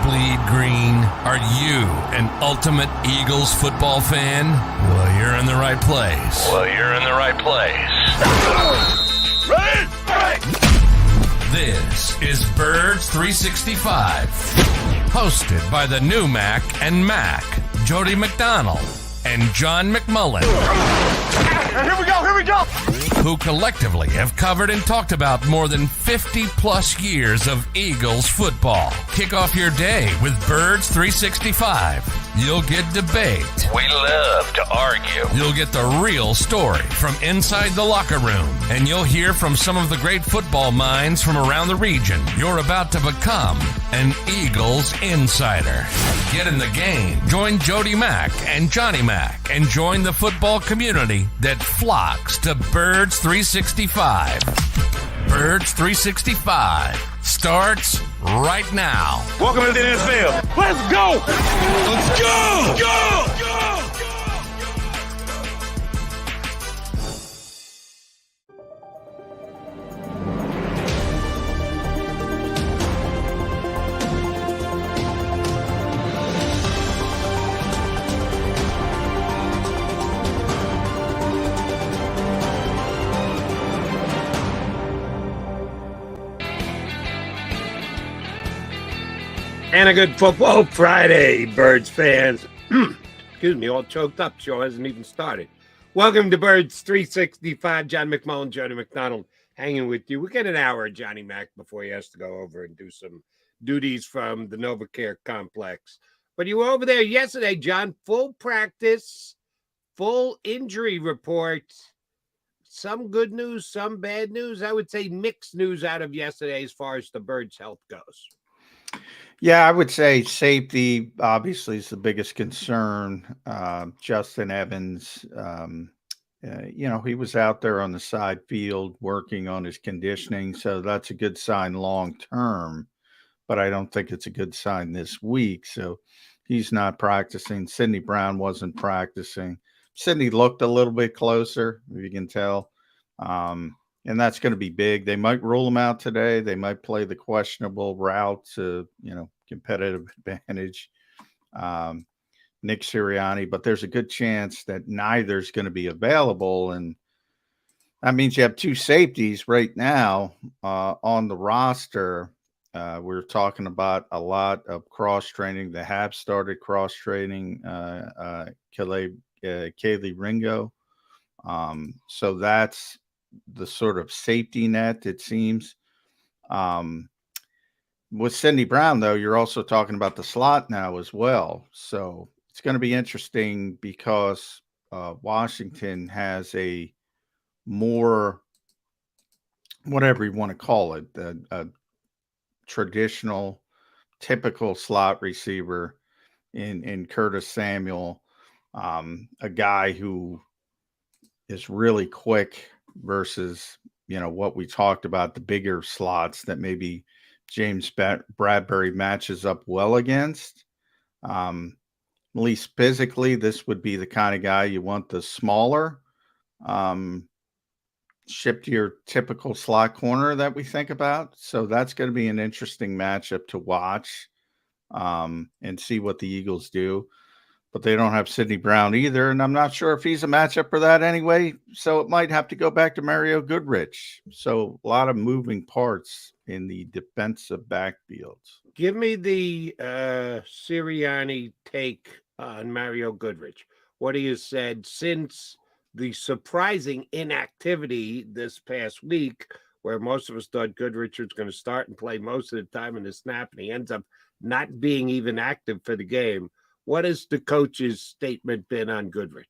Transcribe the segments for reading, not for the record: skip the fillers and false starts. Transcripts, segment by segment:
bleed green? Are you an ultimate Eagles football fan? Well, you're in the right place. This is Birds 365, hosted by the new Mac and Mac, Jody McDonald and John McMullen. Here we go! Who collectively have covered and talked about more than 50 plus years of Eagles football. Kick off your day with Birds 365. You'll get debate. We love to argue. You'll get the real story from inside the locker room. And you'll hear from some of the great football minds from around the region. You're about to become an Eagles insider. Get in the game. Join Jody Mack and Johnny Mack and join the football community that flocks to Birds 365. Birds 365 starts right now. Welcome to the NFL. Let's go! Let's go! Go! And a good football Friday, Birds fans. Excuse me, all choked up. Show hasn't even started. Welcome to Birds 365. John McMullen, Jody McDonald, hanging with you. We get an hour of Johnny Mac before he has to go over and do some duties from the NovaCare complex. But you were over there yesterday, John. Full practice, full injury report. Some good news, some bad news. I would say mixed news out of yesterday as far as the Birds' health goes. Yeah, I would say safety obviously is the biggest concern. Justin Evans, he was out there on the side field working on his conditioning, so that's a good sign long term, but I don't think it's a good sign this week. So he's not practicing. Sidney Brown wasn't practicing. Sidney looked a little bit closer, if you can tell. And that's going to be big. They might rule him out today. They might play the questionable route to, competitive advantage, Nick Sirianni. But there's a good chance that neither's going to be available. And that means you have two safeties right now on the roster. We're talking about a lot of cross-training. They have started cross-training Kaylee Ringo. So that's the sort of safety net, it seems. With Sidney Brown, though, you're also talking about the slot now as well. So it's going to be interesting because Washington has a more, whatever you want to call it, a traditional, typical slot receiver in Curtis Samuel, a guy who is really quick versus, what we talked about, the bigger slots that maybe James Bradberry matches up well against. At least physically, this would be the kind of guy you want, the smaller, ship to your typical slot corner that we think about. So that's going to be an interesting matchup to watch and see what the Eagles do. But they don't have Sidney Brown either, and I'm not sure if he's a matchup for that anyway. So it might have to go back to Mario Goodrich. So a lot of moving parts in the defensive backfields. Give me the Sirianni take on Mario Goodrich. What he has said since the surprising inactivity this past week, where most of us thought Goodrich was going to start and play most of the time in the snap, and he ends up not being even active for the game. What has the coach's statement been on Goodrich?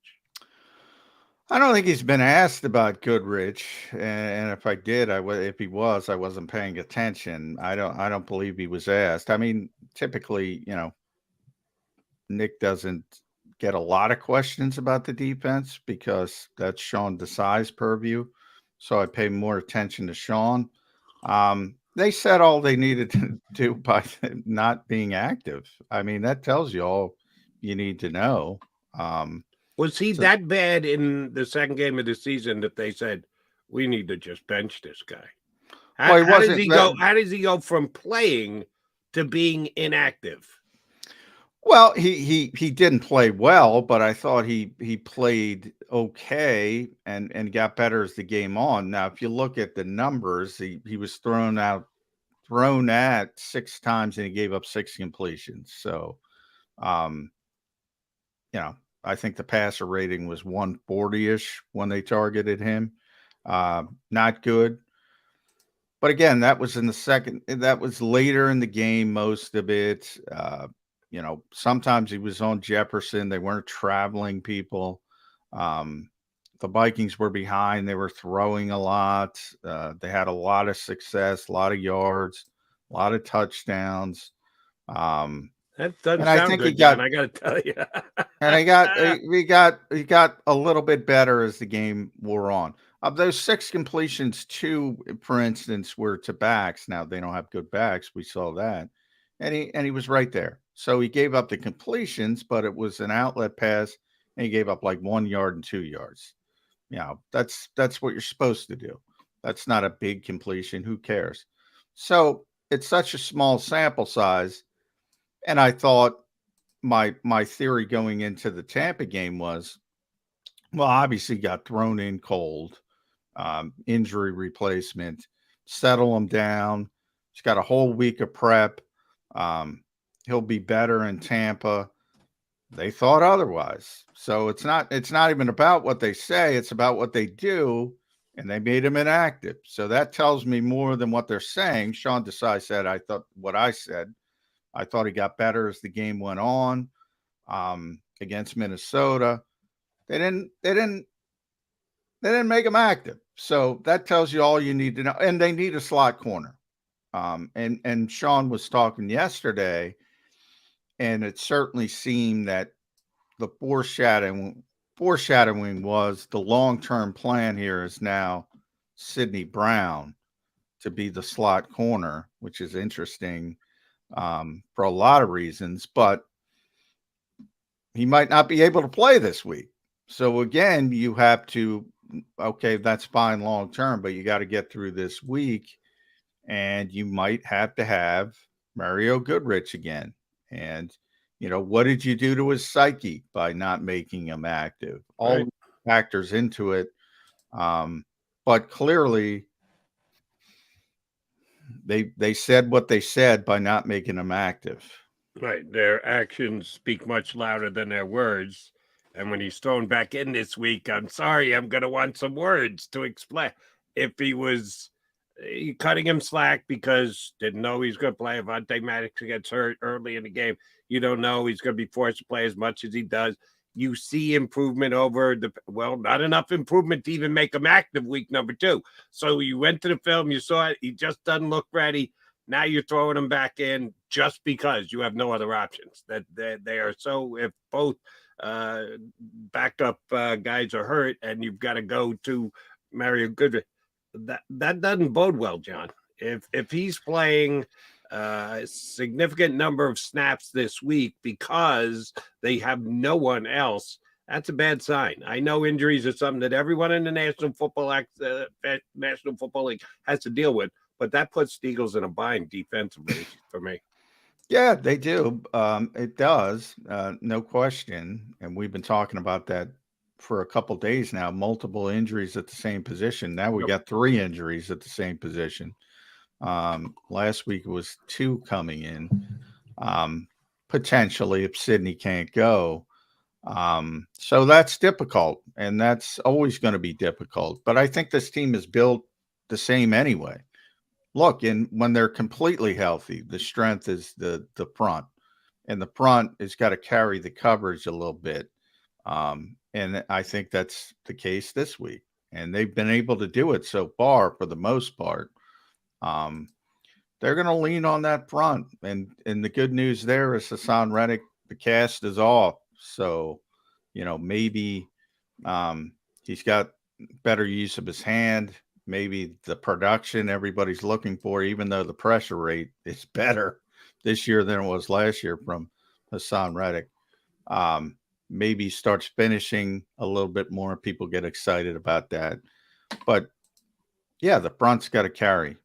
I don't think he's been asked about Goodrich, and if I did, if he was, I wasn't paying attention. I don't believe he was asked. I mean, typically, Nick doesn't get a lot of questions about the defense because that's Sean Desai's purview. So I pay more attention to Sean. They said all they needed to do by not being active. I mean, that tells you all you need to know. Was he that bad in the second game of the season that they said, we need to just bench this guy? How does he go from playing to being inactive? Well, he didn't play well, but I thought he played okay and got better as the game on. Now, if you look at the numbers, he was thrown at 6 times and he gave up 6 completions. So, I think the passer rating was 140-ish when they targeted him. Not good. But again, that was that was later in the game, most of it. Sometimes he was on Jefferson. They weren't traveling people. The Vikings were behind. They were throwing a lot. They had a lot of success, a lot of yards, a lot of touchdowns. That doesn't sound good, John. I got to tell you. And he got a little bit better as the game wore on. Of those 6 completions, 2, for instance, were to backs. Now they don't have good backs. We saw that, and he was right there. So he gave up the completions, but it was an outlet pass, and he gave up like 1 yard and 2 yards. That's what you're supposed to do. That's not a big completion. Who cares? So it's such a small sample size, and I thought my theory going into the Tampa game was, well, obviously got thrown in cold. Injury replacement, settle him down. He's got a whole week of prep. He'll be better in Tampa. They thought otherwise. So it's not even about what they say. It's about what they do. And they made him inactive. So that tells me more than what they're saying. Sean Desai said, I thought he got better as the game went on against Minnesota. They didn't make him active. So that tells you all you need to know. And they need a slot corner. And Sean was talking yesterday, and it certainly seemed that the foreshadowing was the long-term plan here is now Sidney Brown to be the slot corner, which is interesting for a lot of reasons, but he might not be able to play this week. So again, you have to, okay, that's fine long term, but you got to get through this week, and you might have to have Mario Goodrich again. And, what did you do to his psyche by not making him active? All factors into it. But clearly they said what they said by not making him active. Right. Their actions speak much louder than their words. And when he's thrown back in this week, I'm sorry, I'm going to want some words to explain. If he was cutting him slack because didn't know he was going to play, Avonte Maddox gets hurt early in the game, you don't know he's going to be forced to play as much as he does. You see improvement over not enough improvement to even make him active week number 2. So you went to the film, you saw it, he just doesn't look ready. Now you're throwing him back in just because you have no other options. That they are so, if both backup guys are hurt and you've got to go to Mario Goodrich, that doesn't bode well, John. If he's playing a significant number of snaps this week because they have no one else, that's a bad sign. I know injuries are something that everyone in the National Football League has to deal with, but that puts the Eagles in a bind defensively for me. Yeah, they do. It does, no question. And we've been talking about that for a couple of days now. Multiple injuries at the same position. Now we got 3 injuries at the same position. Last week it was 2 coming in, potentially if Sidney can't go. So that's difficult, and that's always going to be difficult. But I think this team is built the same anyway. Look, when they're completely healthy, the strength is the front, and the front has got to carry the coverage a little bit. And I think that's the case this week, and they've been able to do it so far for the most part. They're going to lean on that front, and the good news there is Hassan Reddick, the cast is off, so maybe he's got better use of his hand. Maybe the production everybody's looking for, even though the pressure rate is better this year than it was last year from Hassan Reddick. Maybe starts finishing a little bit more. People get excited about that. But, yeah, the front's got to carry.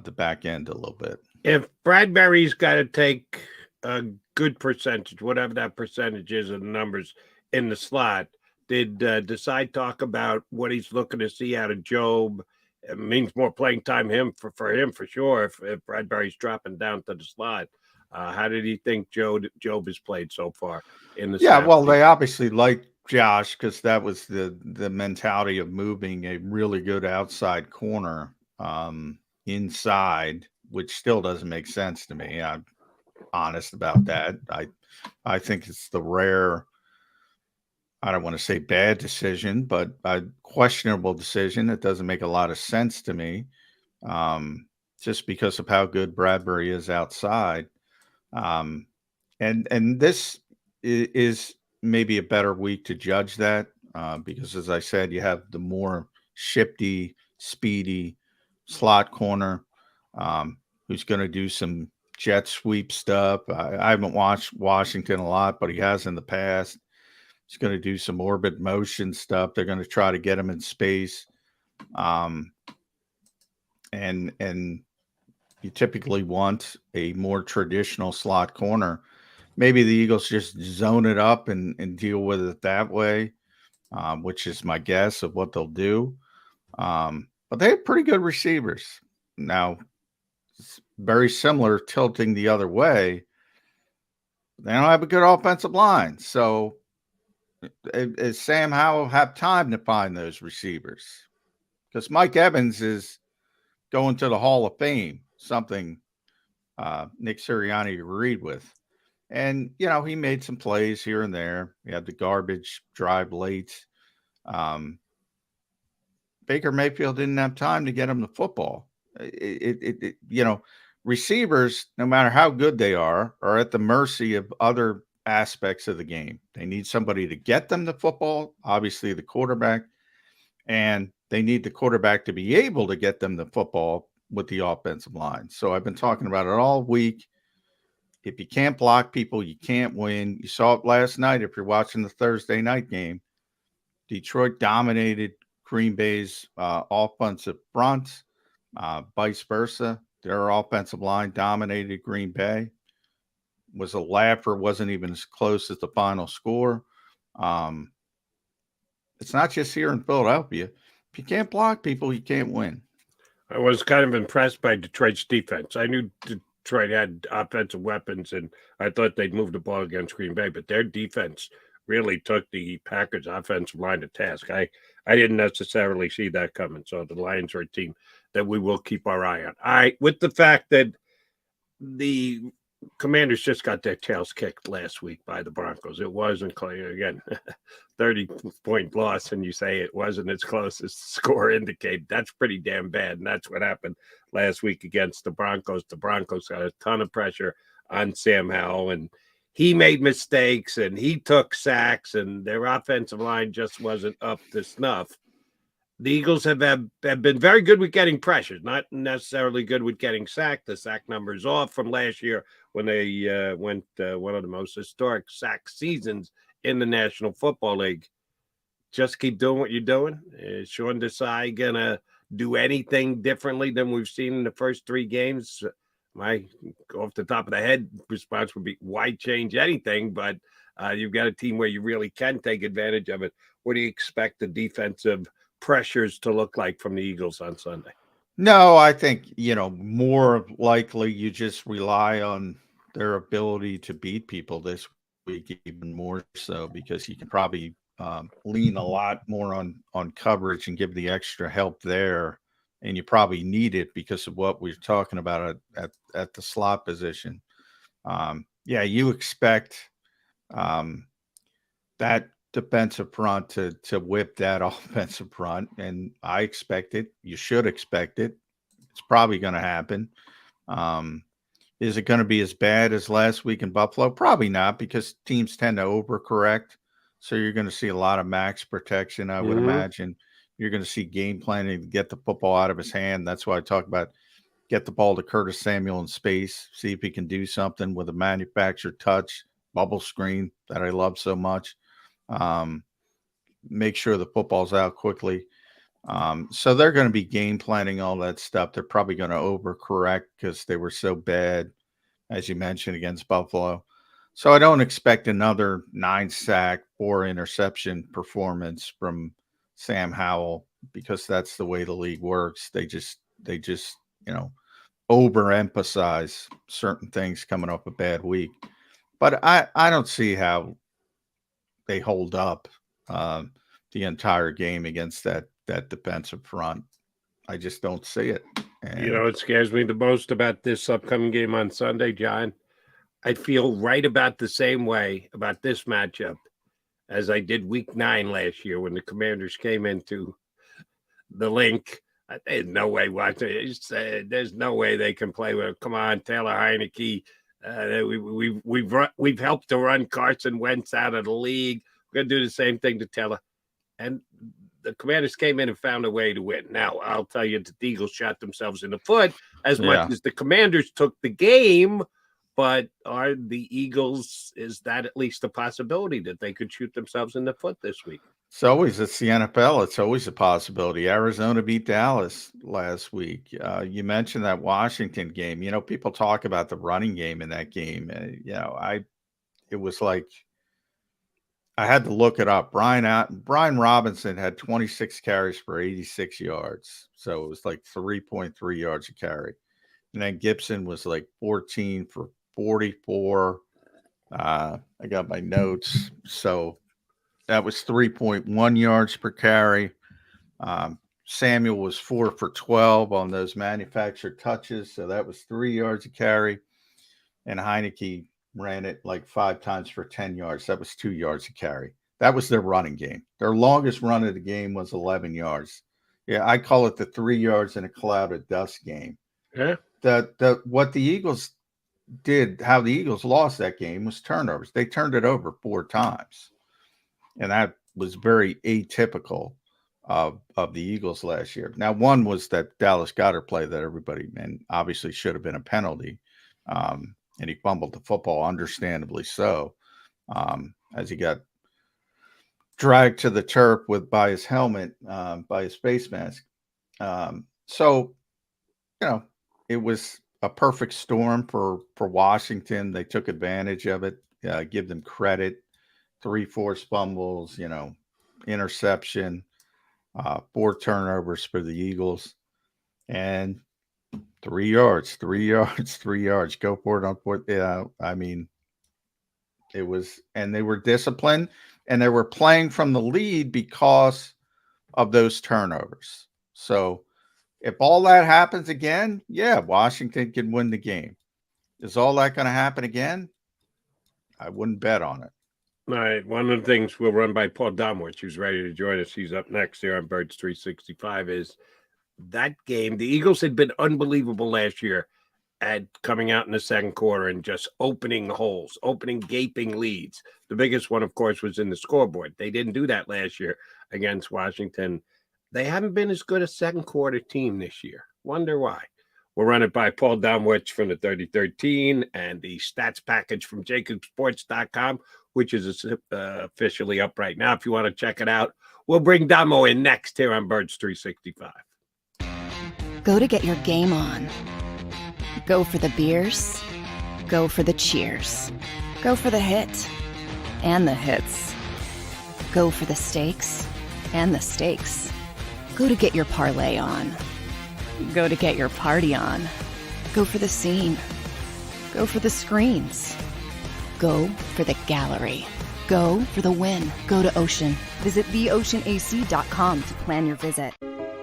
the back end a little bit. If Bradberry's got to take a good percentage, whatever that percentage is of the numbers in the slot, did Desai talk about what he's looking to see out of Job? It means more playing time for him for sure. If Bradberry's dropping down to the slot, how did he think Job has played so far in the? Yeah, well, they obviously like Josh because that was the mentality of moving a really good outside corner inside, which still doesn't make sense to me. I'm honest about that. I think it's the rare, I don't want to say bad decision, but a questionable decision that doesn't make a lot of sense to me, just because of how good Bradberry is outside. And this is maybe a better week to judge that because, as I said, you have the more shifty, speedy slot corner who's going to do some jet sweep stuff. I haven't watched Washington a lot, but he has in the past. He's going to do some orbit motion stuff. They're going to try to get him in space. And you typically want a more traditional slot corner. Maybe the Eagles just zone it up and deal with it that way, which is my guess of what they'll do. But they have pretty good receivers. Now, it's very similar tilting the other way. They don't have a good offensive line. So does Sam Howell have time to find those receivers? Because Mike Evans is going to the Hall of Fame, something Nick Sirianni agreed with. And, you know, he made some plays here and there. He had the garbage drive late. Baker Mayfield didn't have time to get him the football. You know, receivers, no matter how good they are at the mercy of other aspects of the game. They need somebody to get them the football, obviously the quarterback, and they need the quarterback to be able to get them the football with the offensive line. So I've been talking about it all week. If you can't block people, you can't win. You saw it last night if you're watching the Thursday night game. Detroit dominated Green Bay's offensive front, vice versa. Their offensive line dominated Green Bay. Was a laugher, wasn't even as close as the final score. It's not just here in Philadelphia. If you can't block people, you can't win. I was kind of impressed by Detroit's defense. I knew Detroit had offensive weapons, and I thought they'd move the ball against Green Bay, but their defense really took the Packers' offensive line to task. I didn't necessarily see that coming, so the Lions are a team that we will keep our eye on. With the fact that the Commanders just got their tails kicked last week by the Broncos. It wasn't clear. Again, 30-point loss, and you say it wasn't as close as the score indicated. That's pretty damn bad, and that's what happened last week against the Broncos. The Broncos got a ton of pressure on Sam Howell, and he made mistakes, and he took sacks, and their offensive line just wasn't up to snuff. The Eagles have been very good with getting pressures, not necessarily good with getting sacked. The sack number is off from last year when they went one of the most historic sack seasons in the National Football League. Just keep doing what you're doing. Is Sean Desai going to do anything differently than we've seen in the first three games? My off the top of the head response would be, why change anything? But you've got a team where you really can take advantage of it. What do you expect the defensive pressures to look like from the Eagles on Sunday? No, I think, more likely you just rely on their ability to beat people this week, even more so, because you can probably lean a lot more on coverage and give the extra help there. And you probably need it because of what we're talking about at the slot position. You expect that defensive front to whip that offensive front, and I expect it. You should expect it. It's probably going to happen. Is it going to be as bad as last week in Buffalo? Probably not, because teams tend to overcorrect. So you're going to see a lot of max protection, I would imagine. You're going to see game planning to get the football out of his hand. That's why I talk about get the ball to Curtis Samuel in space, see if he can do something with a manufactured touch, bubble screen that I love so much. Make sure the football's out quickly. So they're going to be game planning all that stuff. They're probably going to overcorrect because they were so bad, as you mentioned, against Buffalo. So I don't expect another 9-sack, 4-interception performance from Sam Howell, because that's the way the league works. They just overemphasize certain things coming off a bad week. But I don't see how they hold up the entire game against that defensive front. I just don't see it. And what scares me the most about this upcoming game on Sunday, John? I feel right about the same way about this matchup as I did week 9 last year when the Commanders came into the link. There's no way there's no way they can play with. Come on, Taylor Heineke. We've helped to run Carson Wentz out of the league. We're gonna do the same thing to Taylor. And the Commanders came in and found a way to win. Now, I'll tell you that the Eagles shot themselves in the foot as much as the Commanders took the game. But are the Eagles, is that at least a possibility that they could shoot themselves in the foot this week? It's the NFL. It's always a possibility. Arizona beat Dallas last week. You mentioned that Washington game. People talk about the running game in that game. It was like, I had to look it up. Brian Robinson had 26 carries for 86 yards. So it was like 3.3 yards a carry. And then Gibson was like 14 for 44. I got my notes. So that was 3.1 yards per carry. Samuel was 4 for 12 on those manufactured touches. So that was 3 yards a carry. And Heineke ran it like 5 times for 10 yards. That was 2 yards a carry. That was their running game. Their longest run of the game was 11 yards. Yeah, I call it the 3 yards in a cloud of dust game. Yeah. What the Eagles did, how the Eagles lost that game, was turnovers. They turned it over 4 times. And that was very atypical of the Eagles last year. Now, one was that Dallas Goedert play that everybody, and obviously should have been a penalty. And he fumbled the football, understandably so, as he got dragged to the turf by his helmet, by his face mask. So, it was a perfect storm for Washington. They took advantage of it. Give them credit. 3 forced fumbles, interception, 4 turnovers for the Eagles, and 3 yards. Go for it on 4th. Yeah, I mean, it was, and they were disciplined, and they were playing from the lead because of those turnovers. So if all that happens again, yeah, Washington can win the game. Is all that going to happen again? I wouldn't bet on it. All right. One of the things we'll run by Paul Domowitch, who's ready to join us. He's up next here on Birds 365. Is that game? The Eagles had been unbelievable last year at coming out in the second quarter and just opening holes, opening gaping leads. The biggest one, of course, was in the scoreboard. They didn't do that last year against Washington. They haven't been as good a second quarter team this year. Wonder why. We'll run it by Paul Domowitch from the 3013 and the stats package from JAKIBSports.com, which is officially up right now if you want to check it out. We'll bring Damo in next here on Birds 365. Go to get your game on. Go for the beers. Go for the cheers. Go for the hit and the hits. Go for the stakes and the stakes. Go to get your parlay on. Go to get your party on. Go for the scene. Go for the screens. Go for the gallery. Go for the win. Go to Ocean. Visit theoceanac.com to plan your visit.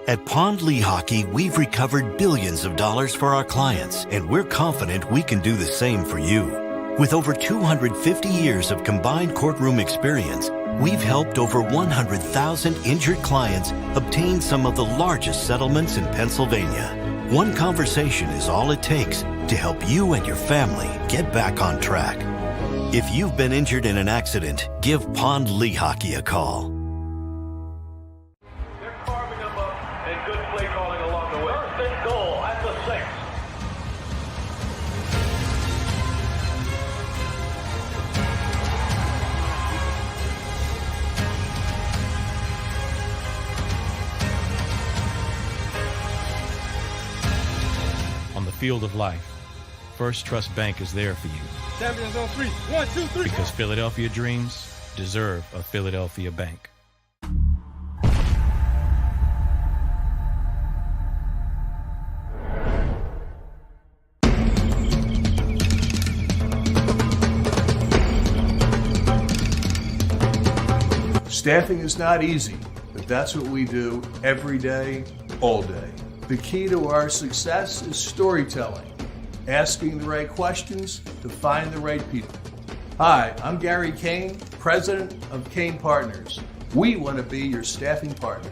At Pond Lehocky, we've recovered billions of dollars for our clients, and we're confident we can do the same for you. With over 250 years of combined courtroom experience, we've helped over 100,000 injured clients obtain some of the largest settlements in Pennsylvania. One conversation is all it takes to help you and your family get back on track. If you've been injured in an accident, give Pond Lehocky a call. They're carving them up and good play calling along the way. First and goal at the 6. field of life, First Trust Bank is there for you. Champions on three. 1, 2, 3. Because Philadelphia dreams deserve a Philadelphia bank. Staffing is not easy, but that's what we do every day, all day. The key to our success is storytelling, asking the right questions to find the right people. Hi, I'm Gary Kane, president of Kane Partners. We want to be your staffing partner.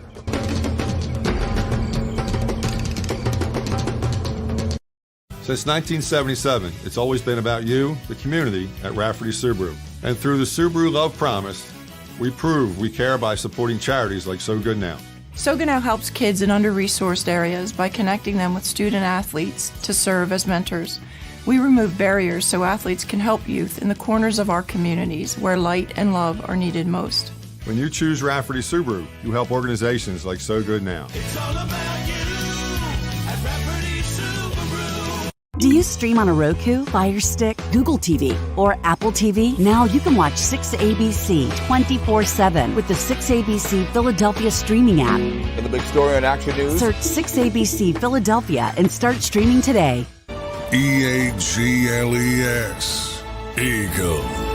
Since 1977, it's always been about you, the community, at Rafferty Subaru. And through the Subaru Love Promise, we prove we care by supporting charities like So Good Now. So Good Now helps kids in under-resourced areas by connecting them with student athletes to serve as mentors. We remove barriers so athletes can help youth in the corners of our communities where light and love are needed most. When you choose Rafferty Subaru, you help organizations like So Good Now. It's all about you at Bradberry Subaru. Do you stream on a Roku, Fire Stick, Google TV, or Apple TV? Now you can watch 6ABC 24/7 with the 6ABC Philadelphia streaming app. And the big story on Action News? Search 6ABC Philadelphia and start streaming today. EAGLES. Eagles.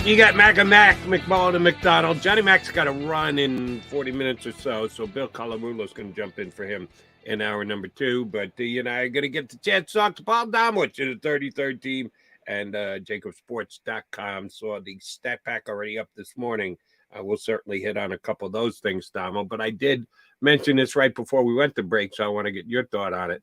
You got Mac, McMullen, and McDonald. Johnny Mac's got to run in 40 minutes or so Bill Colarulo's going to jump in for him in hour number 2. But you and I are going to get the chance to talk to Paul Domowitch of the 33rd team and JAKIBSports.com. Saw the stat pack already up this morning. We'll certainly hit on a couple of those things, Domo. But I did mention this right before we went to break, so I want to get your thought on it.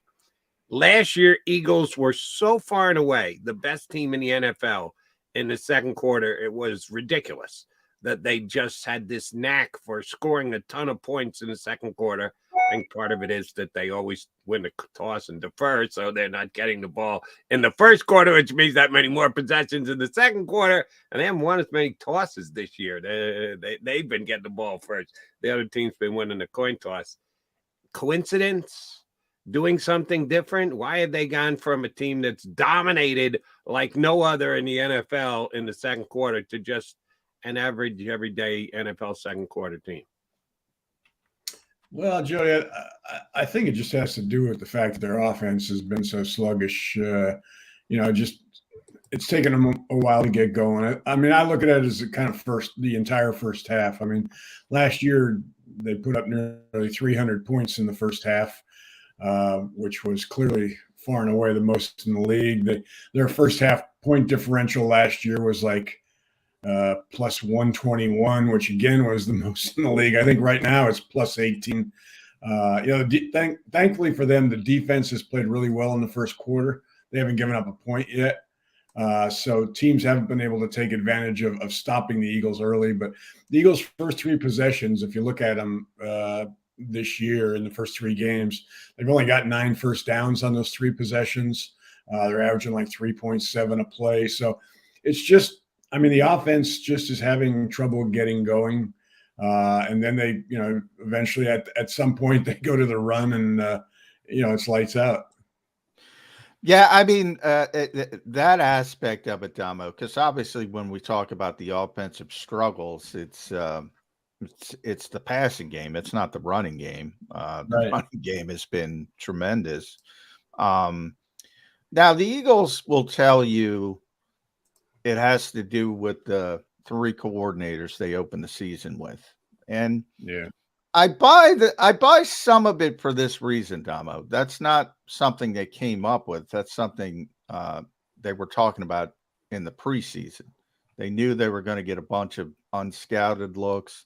Last year, Eagles were so far and away the best team in the NFL. In the second quarter, it was ridiculous that they just had this knack for scoring a ton of points in the second quarter. I think part of it is that they always win the toss and defer, so they're not getting the ball in the first quarter, which means that many more possessions in the second quarter, and they haven't won as many tosses this year. They've been getting the ball first. The other team's been winning the coin toss. Coincidence? Doing something different? Why have they gone from a team that's dominated like no other in the NFL in the second quarter to just an average everyday NFL second quarter team? Well, Jody, I think it just has to do with the fact that their offense has been so sluggish. Just it's taken them a while to get going. I mean, I look at it as a kind of the entire first half. I mean, last year they put up nearly 300 points in the first half. Which was clearly far and away the most in the league. Their first half point differential last year was like plus 121, which again was the most in the league. I think right now it's plus 18. Thankfully for them, the defense has played really well in the first quarter. They haven't given up a point yet. So teams haven't been able to take advantage of stopping the Eagles early. But the Eagles' first 3 possessions, if you look at them, this year in the first 3 games, they've only got 9 first downs on those 3 possessions. They're averaging like 3.7 a play. So it's just, I mean, the offense just is having trouble getting going. And then they, eventually at some point they go to the run and, it's lights out. Yeah, I mean, that aspect of it, Damo, because obviously when we talk about the offensive struggles, it's the passing game. It's not the running game. The running game has been tremendous. Now, the Eagles will tell you it has to do with the 3 coordinators they opened the season with. And yeah, I buy some of it for this reason, Damo. That's not something they came up with. That's something they were talking about in the preseason. They knew they were going to get a bunch of unscouted looks,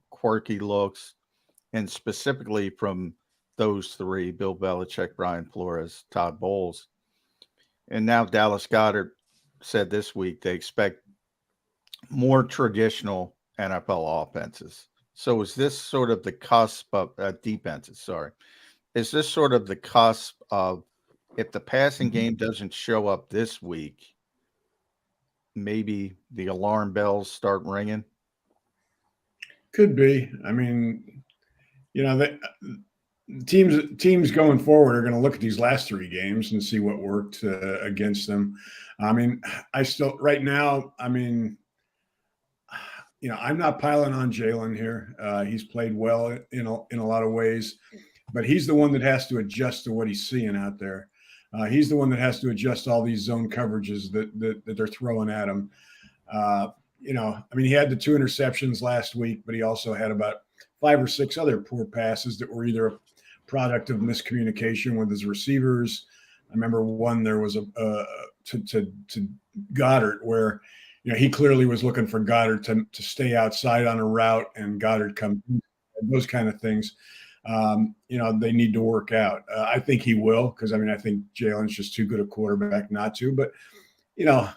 quirky looks, and specifically from those 3, Bill Belichick, Brian Flores, Todd Bowles. And now Dallas Goedert said this week they expect more traditional NFL offenses. So is this sort of the cusp of defenses? Sorry. Is this sort of the cusp of, if the passing game doesn't show up this week, maybe the alarm bells start ringing? Could be. I mean, you know, teams going forward are going to look at these last 3 games and see what worked against them. I mean, right now, I mean, you know, I'm not piling on Jalen here. He's played well in a lot of ways, but he's the one that has to adjust to what he's seeing out there. He's the one that has to adjust all these zone coverages that they're throwing at him. You know, I mean, he had the 2 interceptions last week, but he also had about 5 or 6 other poor passes that were either a product of miscommunication with his receivers. I remember one, there was to Goddard where, you know, he clearly was looking for Goddard to stay outside on a route, and Goddard come, those kind of things. You know, they need to work out. I think he will, because I mean, I think Jalen's just too good a quarterback not to. But, you know,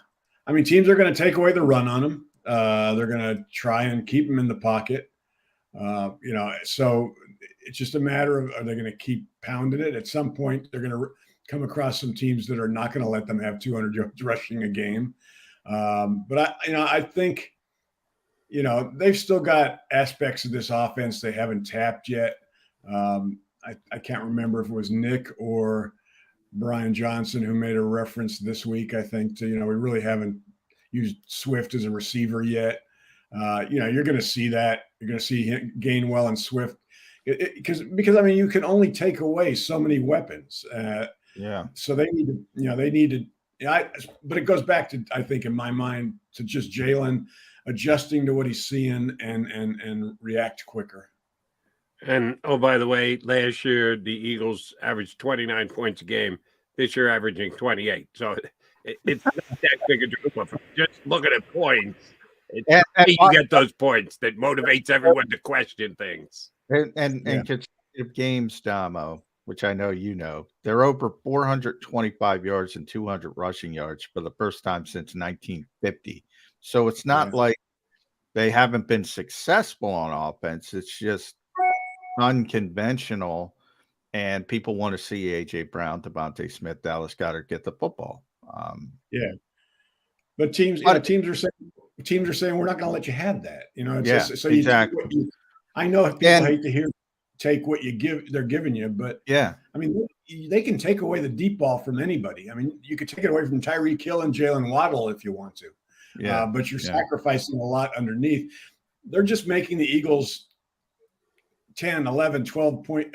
I mean, teams are going to take away the run on him. They're going to try and keep him in the pocket. You know, so it's just a matter of, are they going to keep pounding it? At some point, they're going to come across some teams that are not going to let them have 200 yards rushing a game. But I think, you know, they've still got aspects of this offense they haven't tapped yet. I can't remember if it was Nick or Brian Johnson who made a reference this week, I think, to, you know, we really haven't used Swift as a receiver yet. You know, you're going to see that. You're going to see Gainwell and Swift because I mean, you can only take away so many weapons. Yeah. So they need to, but it goes back to, I think, in my mind, to just Jalen adjusting to what he's seeing and react quicker. And, oh, by the way, last year the Eagles averaged 29 points a game. This year averaging 28. So it's not that big a drop off. Just looking at points, it's you get those points that motivates everyone to question things. And consecutive games, Damo, which I know you know, they're over 425 yards and 200 rushing yards for the first time since 1950. So it's not like they haven't been successful on offense. It's just unconventional, and people want to see A.J. Brown, Devontae Smith, Dallas Goedert get the football. But teams are saying we're not going to let you have that. You know, exactly. I know people hate to hear take what they're giving you, but I mean, they can take away the deep ball from anybody. I mean, you could take it away from Tyreek Hill and Jalen Waddle if you want to. But you're sacrificing a lot underneath. They're just making the Eagles 10, 11, 12 point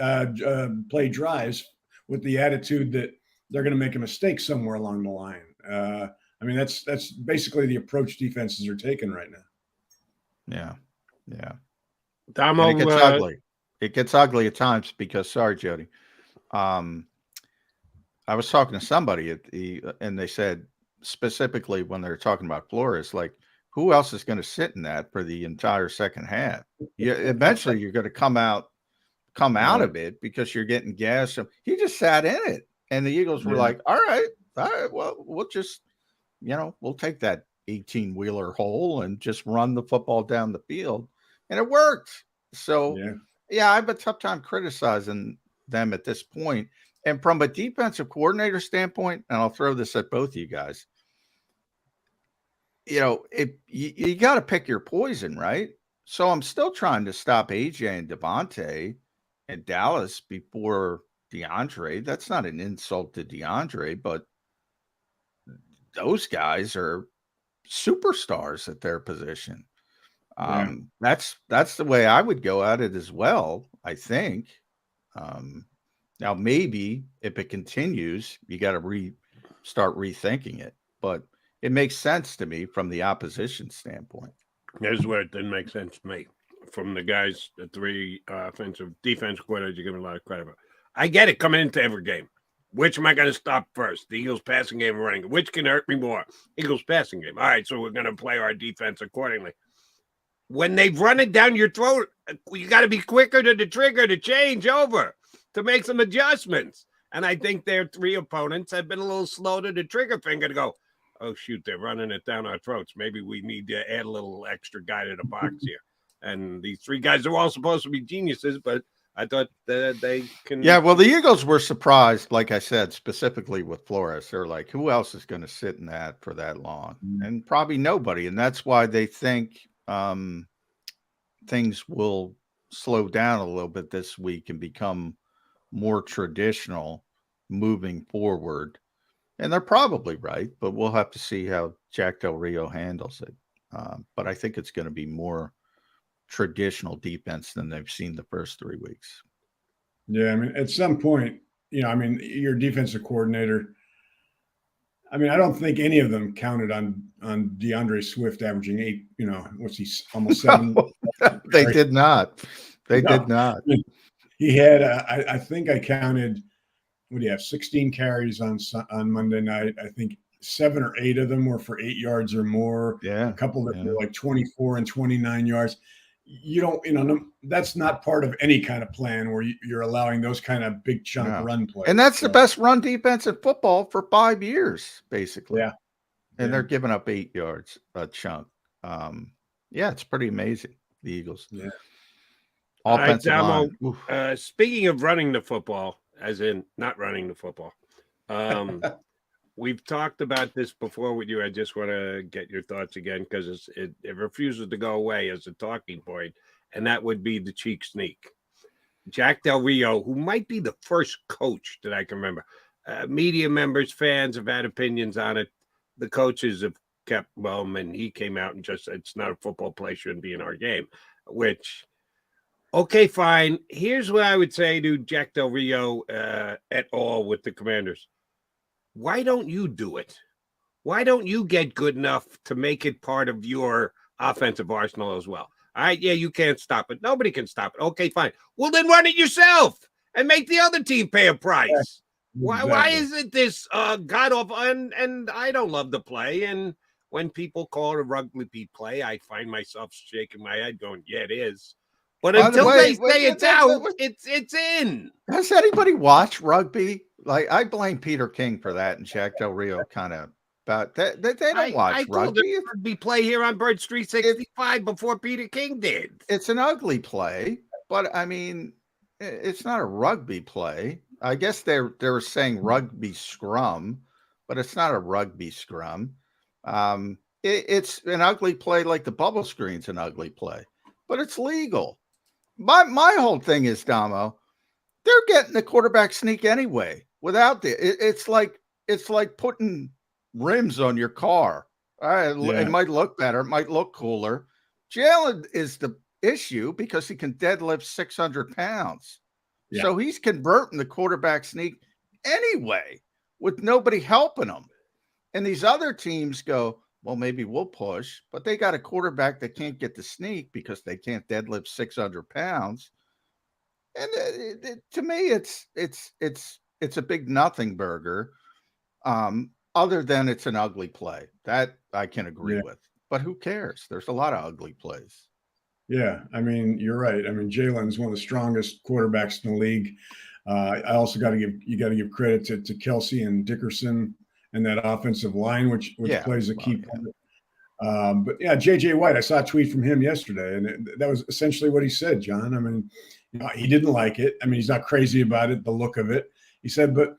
play drives with the attitude that they're going to make a mistake somewhere along the line. I mean, that's basically the approach defenses are taking right now. Yeah. Damo, it gets ugly. It gets ugly at times because, sorry, Jody. I was talking to somebody and they said, specifically when they're talking about Flores, like, who else is going to sit in that for the entire second half? Eventually you're going to come out of it because you're getting gas. He just sat in it, and the Eagles were like, all right, well, we'll just, you know, we'll take that 18-wheeler hole and just run the football down the field, and it worked. So I have a tough time criticizing them at this point. And from a defensive coordinator standpoint, and I'll throw this at both of you guys, you know, you got to pick your poison, right? So I'm still trying to stop AJ and Devontae and Dallas before DeAndre. That's not an insult to DeAndre, but those guys are superstars at their position. That's the way I would go at it as well, I think. Now, maybe if it continues, you got to start rethinking it. But it makes sense to me from the opposition standpoint. Here's where it didn't make sense to me. From the guys, the 3 defensive coordinators, you give them a lot of credit. I get it coming into every game. Which am I going to stop first? The Eagles passing game or running? Which can hurt me more? Eagles passing game. All right, so we're going to play our defense accordingly. When they've run it down your throat, you got to be quicker to the trigger to change over, to make some adjustments. And I think their 3 opponents have been a little slow to the trigger finger to go, oh, shoot, they're running it down our throats. Maybe we need to add a little extra guy to the box here. And these 3 guys are all supposed to be geniuses, but I thought that they can. Yeah, well, the Eagles were surprised, like I said, specifically with Flores. They're like, who else is going to sit in that for that long? And probably nobody. And that's why they think things will slow down a little bit this week and become more traditional moving forward. And they're probably right, but we'll have to see how Jack Del Rio handles it. But I think it's going to be more traditional defense than they've seen the first 3 weeks. Yeah, I mean, at some point, your defensive coordinator, I don't think any of them counted on DeAndre Swift averaging 8, what's he, almost 7? No, they did not. They did not. He had, I think I counted, what do you have, 16 carries on Monday night. I think 7 or 8 of them were for 8 yards or more. Yeah. A couple that were like 24 and 29 yards. You don't, that's not part of any kind of plan where you're allowing those kind of big chunk run plays. And that's the best run defense in football for 5 years, basically. Yeah. And they're giving up 8 yards a chunk. It's pretty amazing, the Eagles. Yeah. Offensive line. Speaking of running the football, as in not running the football, we've talked about this before with you. I just want to get your thoughts again because it refuses to go away as a talking point, and that would be the cheek sneak. Jack Del Rio, who might be the first coach that I can remember. Media members, fans have had opinions on it. The coaches have kept and he came out and just said it's not a football play, shouldn't be in our game, which, okay, fine. Here's what I would say to Jack Del Rio et al. With the Commanders. Why don't you do it? Why don't you get good enough to make it part of your offensive arsenal as well? All right, yeah, you can't stop it. Nobody can stop it. Okay, fine. Well, then run it yourself and make the other team pay a price. Yeah, exactly. Why isn't this god-awful? And I don't love the play. And when people call it a rugby play, I find myself shaking my head going, yeah, it is. But until they say it's out, it's in. Has anybody watched rugby? Like, I blame Peter King for that, and Jack Del Rio kind of about that. They don't watch rugby. I rugby play here on Birds 365 before Peter King did. It's an ugly play, but it's not a rugby play. I guess they were saying rugby scrum, but it's not a rugby scrum. It's an ugly play, like the bubble screen's an ugly play, but it's legal. My whole thing is, Damo, they're getting the quarterback sneak anyway. Without it's like putting rims on your car. All right, it might look better, it might look cooler. Jalen is the issue because he can deadlift 600 pounds. Yeah. So he's converting the quarterback sneak anyway with nobody helping him. And these other teams go, well, maybe we'll push, but they got a quarterback that can't get the sneak because they can't deadlift 600 pounds. And to me, it's a big nothing burger. Other than it's an ugly play that I can agree with, but who cares? There's a lot of ugly plays. Yeah, you're right. Jalen's one of the strongest quarterbacks in the league. I also got to give credit to Kelsey and Dickerson and that offensive line, which plays a key part. But JJ White, I saw a tweet from him yesterday, and that was essentially what he said, John. He didn't like it. He's not crazy about it, the look of it. He said, but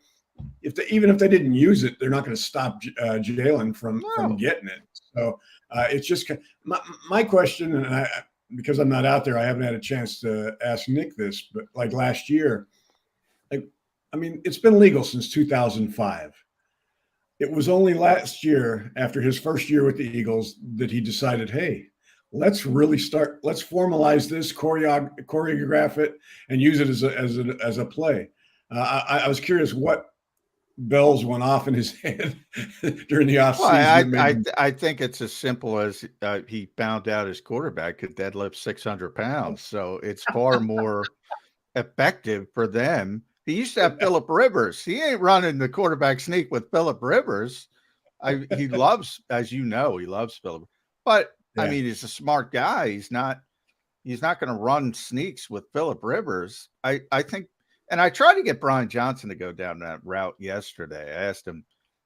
even if they didn't use it, they're not going to stop Jalen from getting it. So it's just my question, and because I'm not out there, I haven't had a chance to ask Nick this, but like last year, it's been legal since 2005. It was only last year, after his first year with the Eagles, that he decided, hey, let's formalize this, choreograph it, and use it as a play. I was curious what bells went off in his head during the offseason. Well, I think it's as simple as he found out his quarterback could deadlift 600 pounds. So it's far more effective for them. He used to have Phillip Rivers. He ain't running the quarterback sneak with Phillip Rivers. He loves, as you know, he loves Phillip. But he's a smart guy. He's not going to run sneaks with Phillip Rivers. I think, and I tried to get Brian Johnson to go down that route yesterday. I asked him,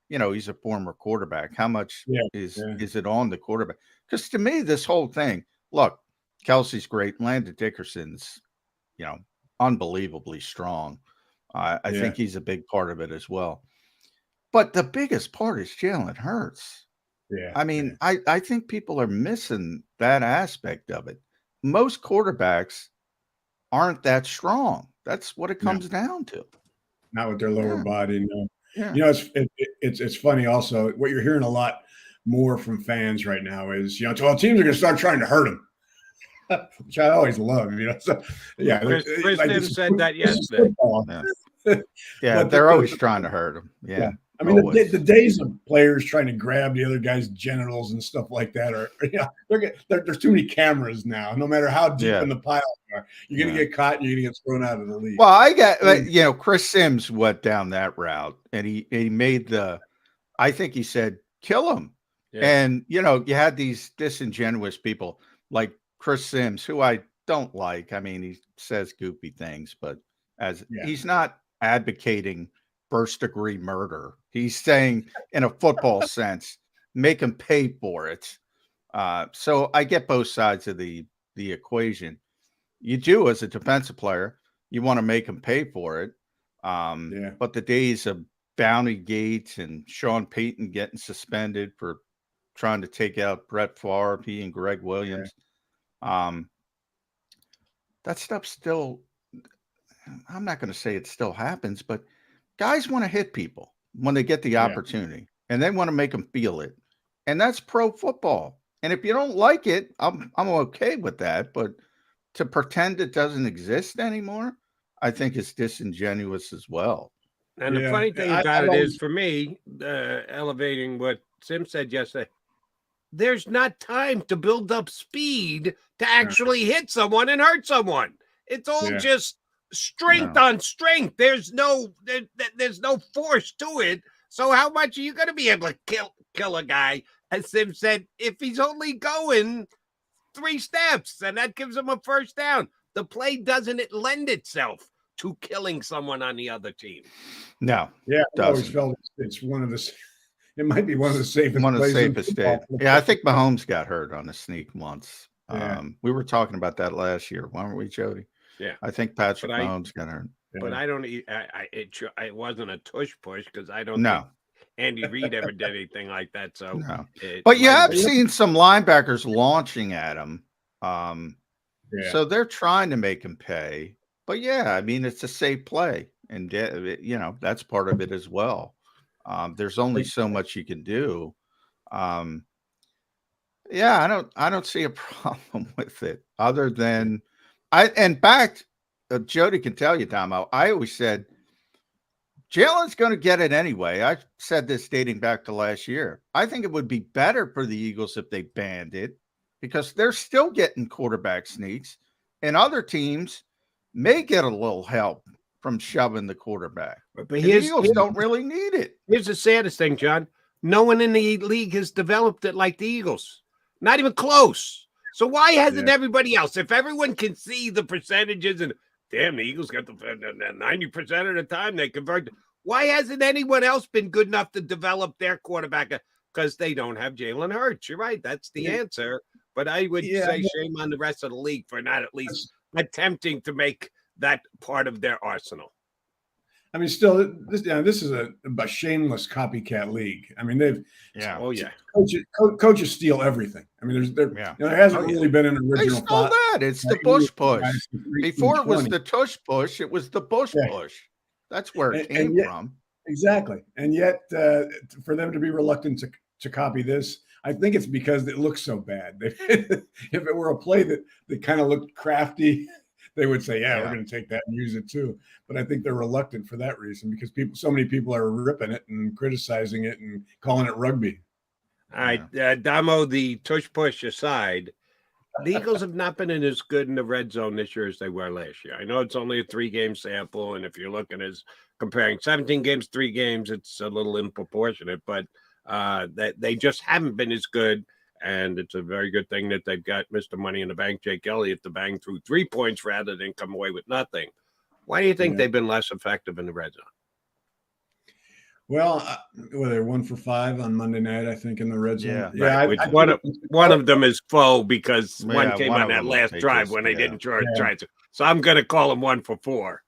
he's a former quarterback. How much is it on the quarterback? Because to me, this whole thing, look, Kelsey's great. Landon Dickerson's, unbelievably strong. I think he's a big part of it as well. But the biggest part is Jalen Hurts. Yeah. I think people are missing that aspect of it. Most quarterbacks aren't that strong. That's what it comes down to. Not with their lower body. No. Yeah. You know, it's funny. Also, what you're hearing a lot more from fans right now is, well, teams are going to start trying to hurt them, which I always love. So yeah, Chris like, said that yesterday. Yeah, they're always trying to hurt them. Yeah. I mean, the days of players trying to grab the other guy's genitals and stuff like that are, there's too many cameras now. No matter how deep in the pile you are, you're going to get caught and you're going to get thrown out of the league. Well, I got, Chris Sims went down that route, and he made I think he said, kill him. Yeah. And, you had these disingenuous people like Chris Sims, who I don't like. I mean, he says goofy things, but he's not advocating first-degree murder. He's saying, in a football sense, make him pay for it. So I get both sides of the equation. You do, as a defensive player, you want to make him pay for it. But the days of Bounty Gates and Sean Payton getting suspended for trying to take out Brett Favre, he and Greg Williams, that stuff still, I'm not going to say it still happens, but guys want to hit people when they get the opportunity, and they want to make them feel it. And that's pro football. And if you don't like it, I'm okay with that. But to pretend it doesn't exist anymore, I think it's disingenuous as well. And the funny thing about it is, for me, elevating what Sim said yesterday, there's not time to build up speed to actually hit someone and hurt someone. It's all just strength on strength. There's no force to it. So how much are you going to be able to kill a guy? As Sim said, if he's only going 3 steps and that gives him a first down, the play doesn't lend itself to killing someone on the other team. No. Yeah, I always felt it's it might be one of the safest days. Yeah, I think Mahomes got hurt on a sneak once. We were talking about that last year, weren't we, Jody? Yeah, I think Patrick Mahomes got hurt. But I don't. It wasn't a tush push because I don't think Andy Reid ever did anything like that. So, but you have seen some linebackers launching at him. So they're trying to make him pay. But I mean, it's a safe play, and that's part of it as well. There's only so much you can do. I don't see a problem with it other than in fact, Jody can tell you, Tomo, I always said Jalen's going to get it anyway. I said this dating back to last year. I think it would be better for the Eagles if they banned it because they're still getting quarterback sneaks, and other teams may get a little help from shoving the quarterback. But the Eagles don't really need it. Here's the saddest thing, John. No one in the league has developed it like the Eagles. Not even close. So why hasn't everybody else? If everyone can see the percentages and damn, the Eagles got the 90% of the time they convert. Why hasn't anyone else been good enough to develop their quarterback? Because they don't have Jalen Hurts. You're right. That's the answer. But I would say shame on the rest of the league for not at least attempting to make that part of their arsenal. I mean, still, this is a shameless copycat league. I mean, coaches steal everything. I mean, there hasn't really been an original. They stole that. It's the Bush push. Before it was the tush push, it was the Bush push. That's where it came from. Exactly. And yet, for them to be reluctant to copy this, I think it's because it looks so bad. If it were a play that kind of looked crafty, they would say, we're going to take that and use it too. But I think they're reluctant for that reason because so many people are ripping it and criticizing it and calling it rugby. All right, Damo, the tush push aside, the Eagles have not been as good in the red zone this year as they were last year. I know it's only a 3-game sample, and if you're looking as comparing 17 games, 3 games, it's a little disproportionate, but that they just haven't been as good. And it's a very good thing that they've got Mr. Money in the Bank, Jake Elliott, to bang through 3 points rather than come away with nothing. Why do you think they've been less effective in the red zone? Well, they're 1 for 5 on Monday night, I think, in the red zone. One of them is faux because one came on that last drive when they didn't try to. So I'm going to call them 1 for 4.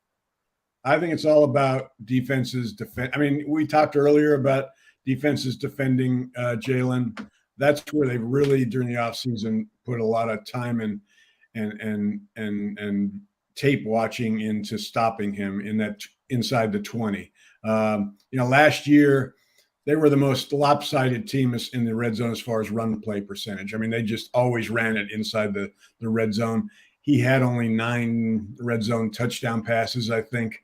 I think it's all about defenses defend. I mean, we talked earlier about defenses defending Jalen. That's where they've really, during the offseason, put a lot of time and tape watching into stopping him in that inside the 20. Last year they were the most lopsided team in the red zone as far as run play percentage. I mean, they just always ran it inside the red zone. He had only 9 red zone touchdown passes, I think,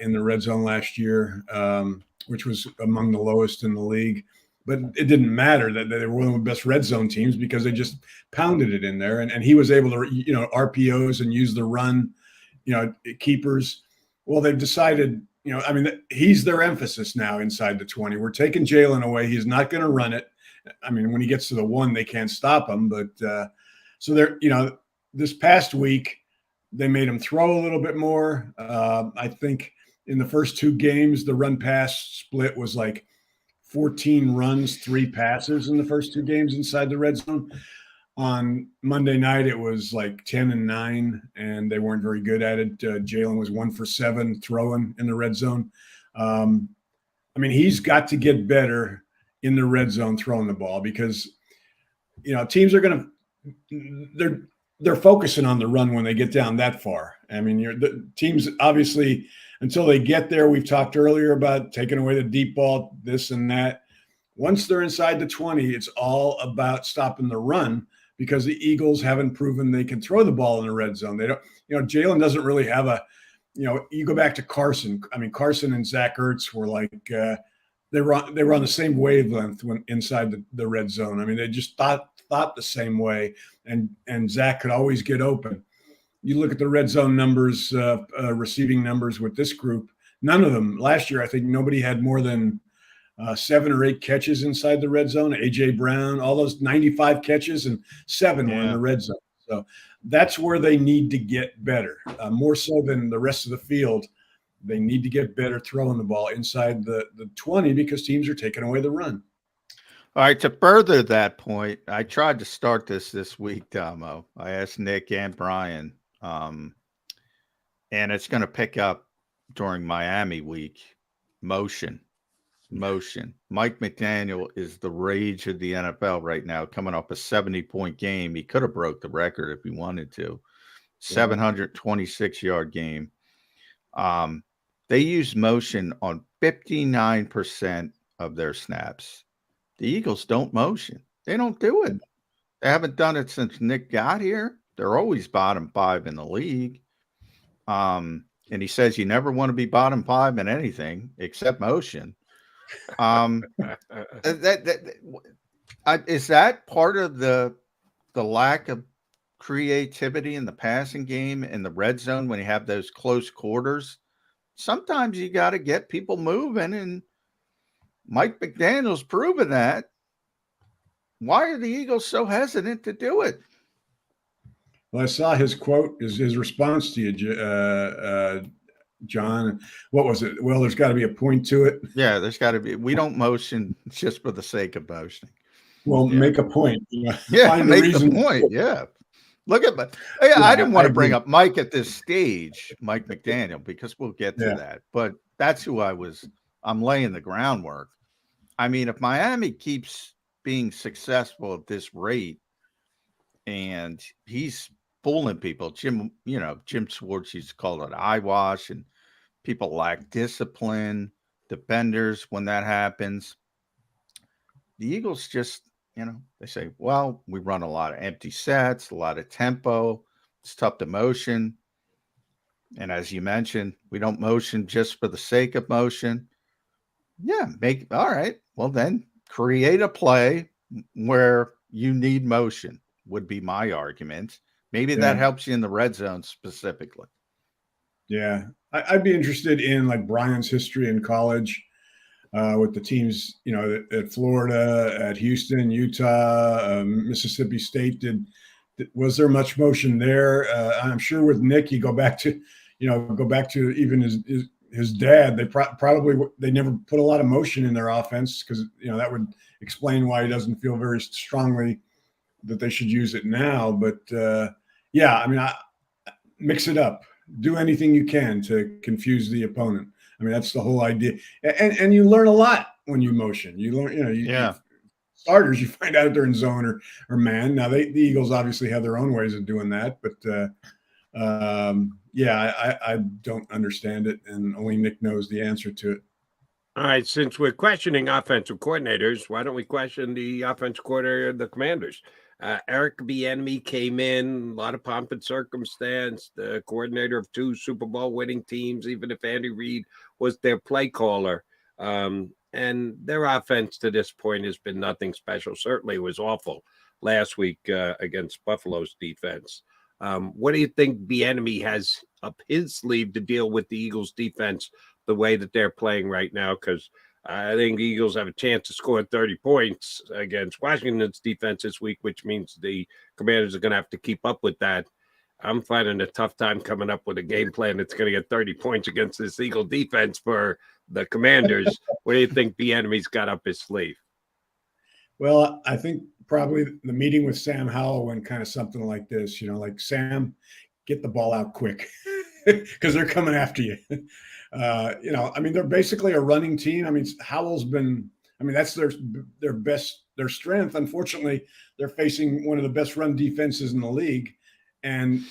in the red zone last year, which was among the lowest in the league. But it didn't matter that they were one of the best red zone teams because they just pounded it in there. And he was able to, RPOs and use the run, keepers. Well, they've decided, he's their emphasis now inside the 20. We're taking Jalen away. He's not going to run it. I mean, when he gets to the 1, they can't stop him. But so they're, this past week, they made him throw a little bit more. I think in the first 2 games, the run pass split was like 14 runs, 3 passes in the first 2 games inside the red zone. On Monday night, it was like 10 and 9, and they weren't very good at it. Jalen was 1 for 7 throwing in the red zone. He's got to get better in the red zone throwing the ball because, teams are going to they're focusing on the run when they get down that far. I mean, the teams obviously until they get there. We've talked earlier about taking away the deep ball, this and that. Once they're inside the 20, it's all about stopping the run because the Eagles haven't proven they can throw the ball in the red zone. They don't, Jalen doesn't really have a, you go back to Carson. I mean, Carson and Zach Ertz were like, they were on the same wavelength when inside the red zone. I mean, they just thought the same way, and Zach could always get open. You look at the red zone numbers, receiving numbers with this group, none of them last year. I think nobody had more than 7 or 8 catches inside the red zone. A.J. Brown, all those 95 catches and 7 were in the red zone. So that's where they need to get better, more so than the rest of the field. They need to get better throwing the ball inside the 20 because teams are taking away the run. All right, to further that point, I tried to start this week, Domo. I asked Nick and Brian, and it's going to pick up during Miami week. Motion. Mike McDaniel is the rage of the NFL right now, coming off a 70-point game. He could have broke the record if he wanted to. 726-yard game. They use motion on 59% of their snaps. The Eagles don't motion. They don't do it. They haven't done it since Nick got here. They're always bottom 5 in the league. And he says you never want to be bottom 5 in anything except motion. Is that part of the lack of creativity in the passing game in the red zone when you have those close quarters? Sometimes you got to get people moving, and Mike McDaniel's proven that. Why are the Eagles so hesitant to do it? Well, I saw his quote, his response to you, John. What was it? Well, there's got to be a point to it. Yeah, there's got to be. We don't motion just for the sake of motioning. Well, make a point. Yeah, make the point. Yeah. Look at my. Yeah, I didn't want to bring up Mike at this stage, Mike McDaniel, because we'll get to that. But that's who I'm laying the groundwork. I mean, if Miami keeps being successful at this rate, and he's fooling people, Jim Schwartz used to call it eyewash, and people lack discipline, defenders, when that happens. The Eagles just, they say, well, we run a lot of empty sets, a lot of tempo. It's tough to motion. And as you mentioned, we don't motion just for the sake of motion. Yeah, all right. Well, then create a play where you need motion would be my argument. Maybe that helps you in the red zone specifically. Yeah. I'd be interested in like Brian's history in college. With the teams, at Florida, at Houston, Utah, Mississippi State, was there much motion there? I'm sure with Nick, you go back to even his dad. They never put a lot of motion in their offense because that would explain why he doesn't feel very strongly that they should use it now. But I mix it up. Do anything you can to confuse the opponent. I mean, that's the whole idea. And you learn a lot when you motion. You learn, starters, you find out if they're in zone or man. Now, the Eagles obviously have their own ways of doing that. But, I don't understand it, and only Nick knows the answer to it. All right, since we're questioning offensive coordinators, why don't we question the offensive coordinator of the Commanders? Eric Bieniemy came in, a lot of pomp and circumstance, the coordinator of 2 Super Bowl winning teams, even if Andy Reid was their play caller. And their offense to this point has been nothing special. Certainly it was awful last week against Buffalo's defense. What do you think Bieniemy has up his sleeve to deal with the Eagles defense the way that they're playing right now? Because I think the Eagles have a chance to score 30 points against Washington's defense this week, which means the Commanders are going to have to keep up with that. I'm finding a tough time coming up with a game plan that's going to get 30 points against this Eagle defense for the Commanders. What do you think Bieniemy's got up his sleeve? Well, I think probably the meeting with Sam Howell went kind of something like this, like, Sam, get the ball out quick because they're coming after you. They're basically a running team. Howell's been, that's their strength. Unfortunately, they're facing one of the best run defenses in the league. And,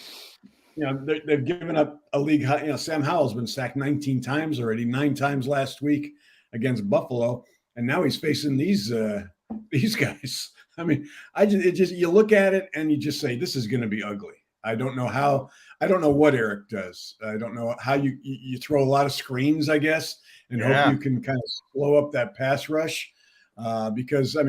they've given up a league high. Sam Howell's been sacked 19 times already, 9 times last week against Buffalo. And now he's facing these guys. You look at it and you just say, this is going to be ugly. I don't know what Eric does. I don't know how you throw a lot of screens, I guess, and hope you can kind of slow up that pass rush. Because I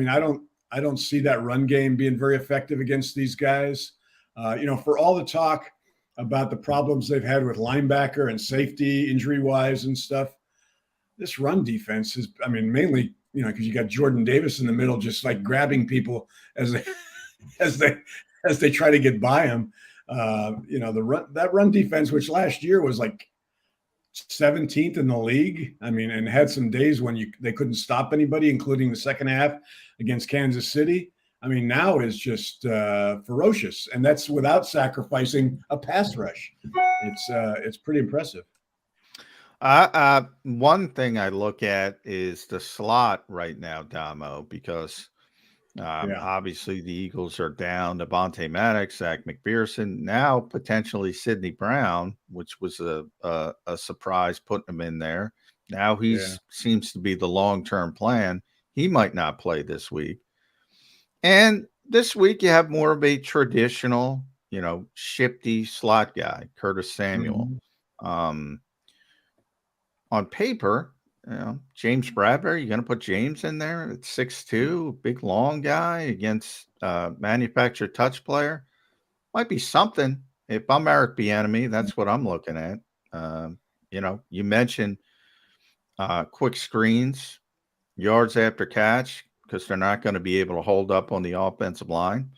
don't see that run game being very effective against these guys. For all the talk about the problems they've had with linebacker and safety injury wise and stuff, this run defense is, mainly, because you got Jordan Davis in the middle, just like grabbing people as they try to get by him. That run defense, which last year was like 17th in the league. And had some days when they couldn't stop anybody, including the second half against Kansas City. Now is just ferocious, and that's without sacrificing a pass rush. It's pretty impressive. One thing I look at is the slot right now, Damo, because obviously the Eagles are down Devontae Maddox, Zach McPherson, now potentially Sidney Brown, which was a surprise putting him in there. Now he seems to be the long-term plan. He might not play this week. And this week you have more of a traditional, shifty slot guy, Curtis Samuel. Mm-hmm. On paper, James Bradberry, you're going to put James in there at 6'2", big long guy against manufactured touch player. Might be something. If I'm Eric Bieniemy, that's what I'm looking at. You mentioned quick screens, yards after catch, because they're not going to be able to hold up on the offensive line.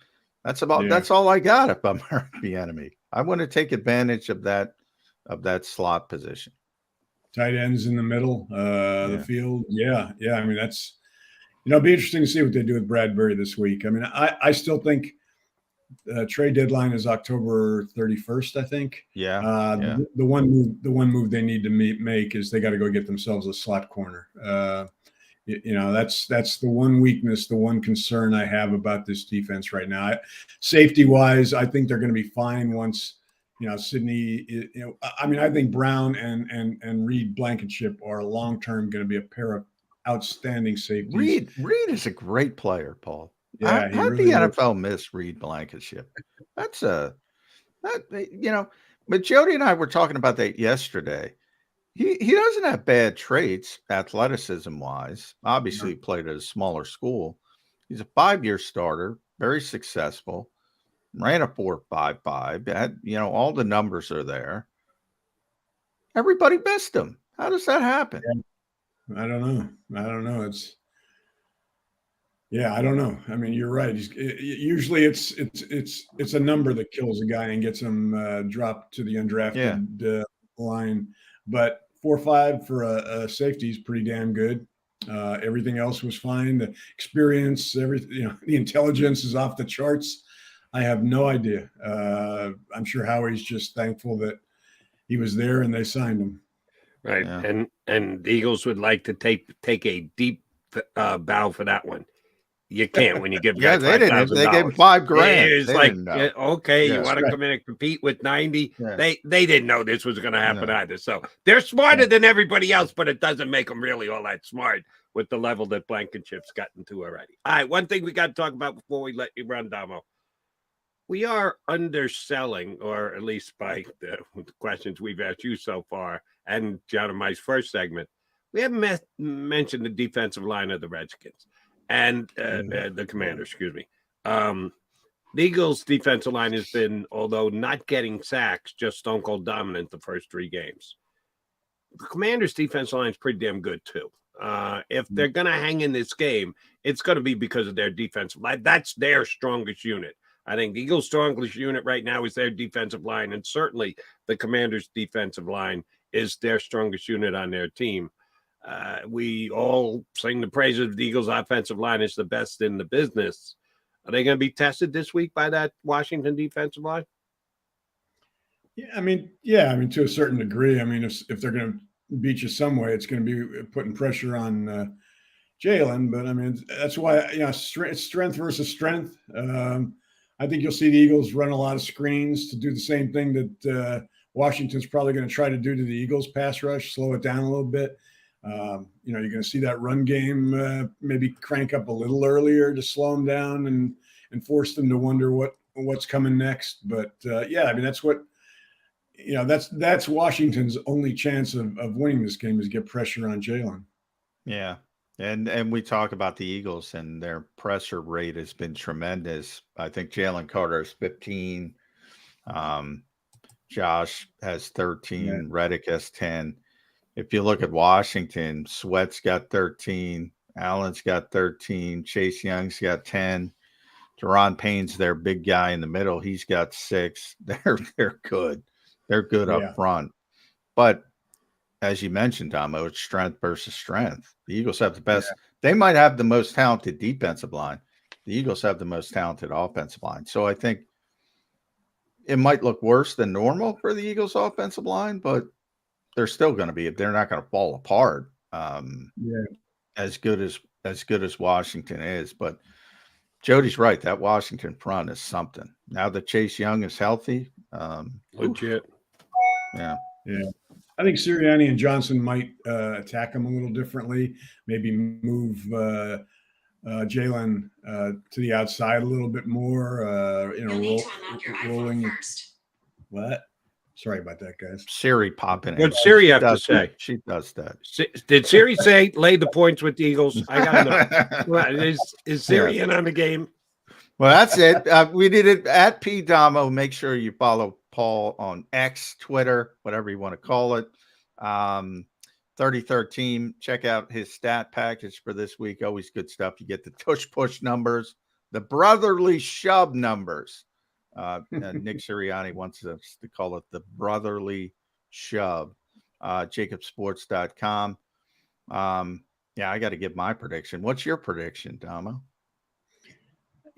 That's all I got if I'm Eric Bieniemy. I want to take advantage of that slot position. Tight ends in the middle, the field. Yeah. That's, it'll be interesting to see what they do with Bradberry this week. I still think trade deadline is October 31st, I think. The one move they need to make is they got to go get themselves a slot corner. That's the one weakness, the one concern I have about this defense right now. Safety wise, I think they're going to be fine once, Sidney, I think Brown and Reed Blankenship are long-term going to be a pair of outstanding safeties. Reed is a great player, Paul. Yeah, How'd the NFL miss Reed Blankenship? But Jody and I were talking about that yesterday. He doesn't have bad traits, athleticism-wise. Obviously, he played at a smaller school. He's a 5-year starter, very successful, ran a 4.55. All the numbers are there. Everybody missed him. How does that happen? I don't know. I don't know. You're right. Usually it's a number that kills a guy and gets him dropped to the undrafted line. But 4.5 for a safety is pretty damn good. Everything else was fine. The experience, everything, the intelligence is off the charts. I have no idea. I'm sure Howie's just thankful that he was there and they signed him. Right. Yeah. And the Eagles would like to take a deep bow for that one. You can't when you give Yeah, guys they didn't. They gave him $5,000. $5,000. It's They like, didn't know. okay, you Yeah. want to come in and compete with 90? Yeah. They didn't know this was going to happen No. either. So they're smarter than everybody else, but it doesn't make them really all that smart with the level that Blankenship's gotten to already. All right, one thing we got to talk about before we let you run, Damo. We are underselling, or at least by the questions we've asked you so far, and John and Mike's first segment, we haven't mentioned the defensive line of the Redskins and the Commanders, excuse me. The Eagles' defensive line has been, although not getting sacks, just stone cold dominant the first 3 games. The Commanders' defensive line is pretty damn good, too. If they're going to hang in this game, it's going to be because of their defensive line. That's their strongest unit. I think the Eagles' strongest unit right now is their defensive line, and certainly the Commanders' defensive line is their strongest unit on their team. We all sing the praises of the Eagles' offensive line is the best in the business. Are they going to be tested this week by that Washington defensive line? Yeah, I mean, to a certain degree. I mean, if they're going to beat you some way, it's going to be putting pressure on Jalen. But I mean, that's why it's strength versus strength. I think you'll see the Eagles run a lot of screens to do the same thing that Washington's probably going to try to do to the Eagles pass rush, slow it down a little bit. You're going to see that run game maybe crank up a little earlier to slow them down and force them to wonder what's coming next. But I mean, that's what that's Washington's only chance of winning this game is get pressure on Jalen. Yeah. And we talk about the Eagles, and their pressure rate has been tremendous. I think Jalen Carter is 15. Josh has 13. Yeah. Reddick has 10. If you look at Washington, Sweat's got 13. Allen's got 13. Chase Young's got 10. Deron Payne's their big guy in the middle. He's got 6. They're good. They're good up front. But as you mentioned, Damo, it's strength versus strength. The Eagles have the best. Yeah. They might have the most talented defensive line. The Eagles have the most talented offensive line. So I think it might look worse than normal for the Eagles' offensive line, but they're still going to be. They're not going to fall apart. As good as Washington is. But Jody's right. That Washington front is something. Now that Chase Young is healthy, legit. Yeah. I think Sirianni and Johnson might attack him a little differently. Maybe move Jalen to the outside a little bit more. Rolling. What? Sorry about that, guys. Siri popping in. What's Siri have to say? She does that. Did Siri say lay the points with the Eagles? I got to know. Is Siri in on the game? Well, that's it. We did it at P Damo. Make sure you follow Paul on X, Twitter, whatever you want to call it. 33rd team. Check out his stat package for this week. Always good stuff. You get the tush push numbers, the brotherly shove numbers. Nick Sirianni wants us to call it the brotherly shove. JAKIBsports.com. I got to give my prediction. What's your prediction, Damo?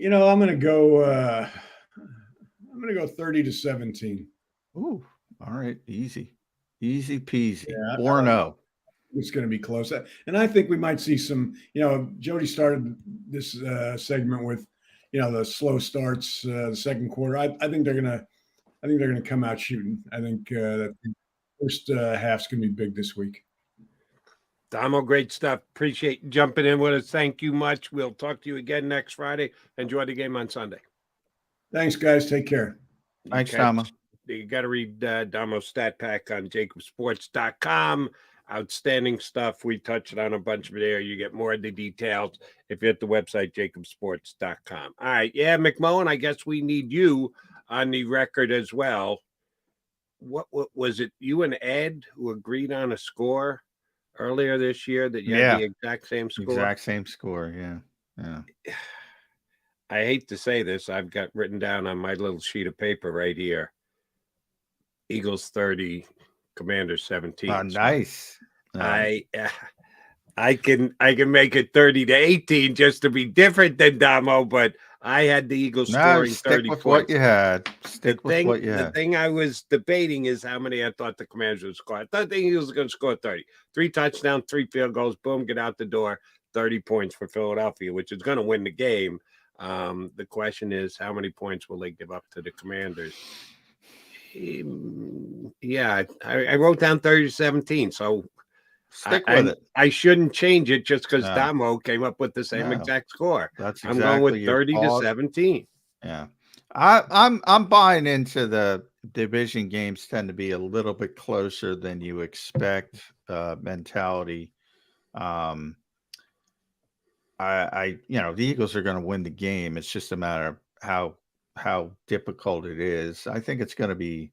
I'm going to go 30-17. Ooh, all right. Easy peasy. Yeah, 4-0. It's going to be close. And I think we might see some, Jody started this segment with, the slow starts, the second quarter. I think they're going to come out shooting. I think that the first half's going to be big this week. Damo, great stuff. Appreciate you jumping in with us. Thank you much. We'll talk to you again next Friday. Enjoy the game on Sunday. Thanks, guys. Take care. Thanks, Damo. You got to read Damo's stat pack on JAKIBsports.com. Outstanding stuff. We touched on a bunch of it there. You get more of the details if you're at the website, JAKIBsports.com. All right. Yeah, McMullen, I guess we need you on the record as well. What was it? You and Ed who agreed on a score earlier this year that you had the exact same score? Exact same score, yeah. I hate to say this. I've got written down on my little sheet of paper right here. Eagles 30, Commanders 17. Oh, nice. I can make it 30-18 just to be different than Damo, but I had the Eagles scoring 30 with points. What you had. Stick with what you had. The thing I was debating is how many I thought the Commanders would score. I thought the Eagles were going to score 30. 3 touchdowns, 3 field goals, boom, get out the door. 30 points for Philadelphia, which is going to win the game. The question is, how many points will they give up to the Commanders? Yeah, I wrote down 30-17, so stick with it. I shouldn't change it just because No. Damo came up with the same exact score. That's I'm going with exactly 30-17. Yeah, I'm buying into the division games tend to be a little bit closer than you expect mentality. The Eagles are going to win the game. It's just a matter of how difficult it is. I think it's going to be,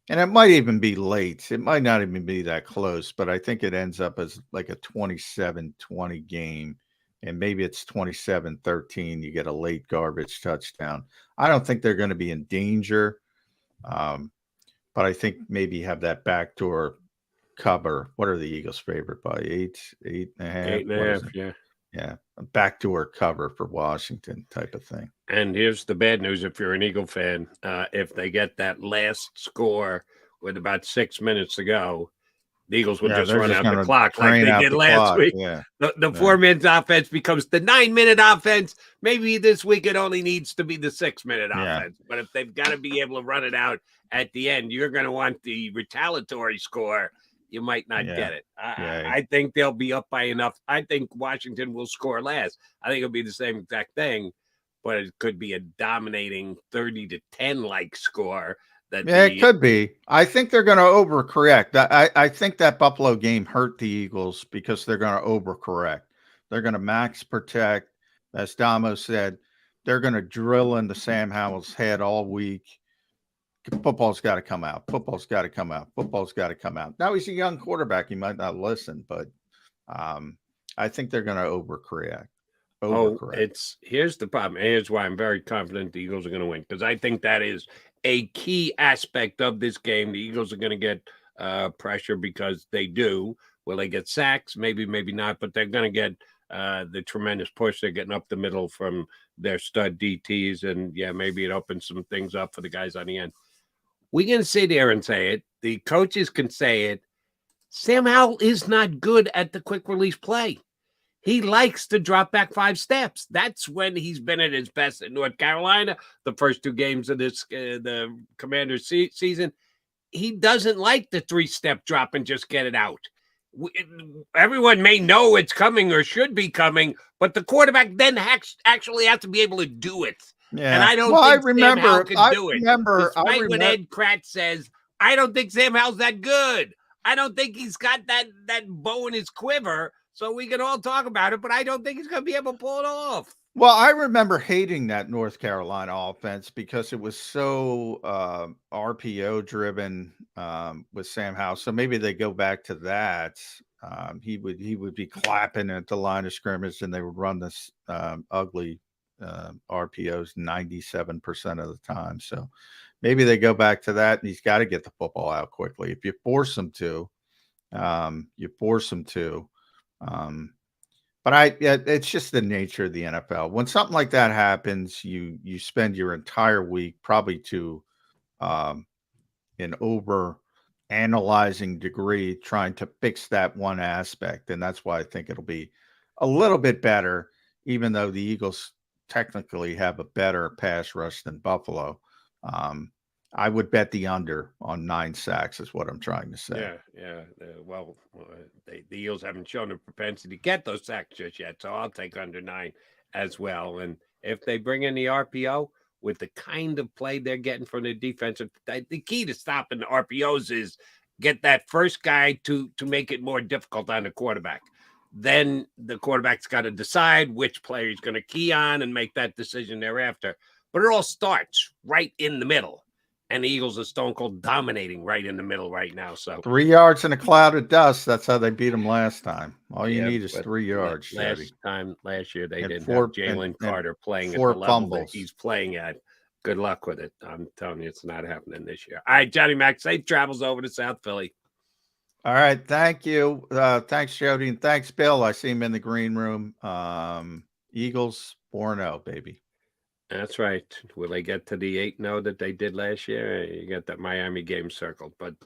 and it might even be late. It might not even be that close, but I think it ends up as like a 27-20 game. And maybe it's 27-13. You get a late garbage touchdown. I don't think they're going to be in danger. But I think maybe have that backdoor cover. What are the Eagles' favorite by? 8.5? 8.5, yeah. Yeah, a backdoor cover for Washington type of thing. And here's the bad news if you're an Eagle fan. If they get that last score with about 6 minutes to go, the Eagles will just run out the clock like they did last week. Yeah. The 4 minute offense becomes the 9 minute offense. Maybe this week it only needs to be the 6 minute offense. But if they've got to be able to run it out at the end, you're going to want the retaliatory score. You might not get it. I think they'll be up by enough. I think Washington will score last. I think it'll be the same exact thing, but it could be a dominating 30-10 like score. It could be. I think they're going to overcorrect. I think that Buffalo game hurt the Eagles because they're going to overcorrect. They're going to max protect. As Damo said, they're going to drill into Sam Howell's head all week. Football's got to come out. Football's got to come out. Football's got to come out. Now he's a young quarterback. He might not listen, but I think they're going to overcorrect. Here's the problem. Here's why I'm very confident the Eagles are going to win, because I think that is a key aspect of this game. The Eagles are going to get pressure because they do. Will they get sacks? Maybe, maybe not, but they're going to get the tremendous push. They're getting up the middle from their stud DTs, and maybe it opens some things up for the guys on the end. We can sit there and say it. The coaches can say it. Sam Howell is not good at the quick release play. He likes to drop back 5 steps. That's when he's been at his best at North Carolina, the first 2 games of this the Commanders season. He doesn't like the 3-step drop and just get it out. Everyone may know it's coming or should be coming, but the quarterback then actually has to be able to do it. Yeah. And I don't think Sam Howell can do it. Despite when Ed Kratz says, I don't think Sam Howell's that good. I don't think he's got that bow in his quiver. So we can all talk about it, but I don't think he's going to be able to pull it off. Well, I remember hating that North Carolina offense because it was so RPO driven with Sam Howell. So maybe they go back to that. He would be clapping at the line of scrimmage, and they would run this ugly RPOs 97% of the time. So maybe they go back to that, and he's got to get the football out quickly. If you force him to, you force him to. But it's just the nature of the NFL. When something like that happens, you spend your entire week probably to an over analyzing degree trying to fix that one aspect. And that's why I think it'll be a little bit better, even though the Eagles technically have a better pass rush than Buffalo. I would bet the under on 9 sacks is what I'm trying to say. Yeah. The Eagles haven't shown a propensity to get those sacks just yet, so I'll take under 9 as well. And if they bring in the RPO with the kind of play they're getting from the defensive, the key to stopping the RPOs is get that first guy to make it more difficult on the quarterback. Then the quarterback's got to decide which player he's going to key on and make that decision thereafter. But it all starts right in the middle. And the Eagles are stone cold dominating right in the middle right now. So 3 yards in a cloud of dust. That's how they beat them last time. All you need is 3 yards. Last year they didn't have Jalen Carter playing at the level that he's playing at. Good luck with it. I'm telling you, it's not happening this year. All right, Johnny Mac, safe travels over to South Philly. All right, thank you. Thanks, Jody, and thanks, Bill. I see him in the green room. Eagles 4-0, baby. That's right. Will they get to the 8-0 that they did last year? You got that Miami game circled. But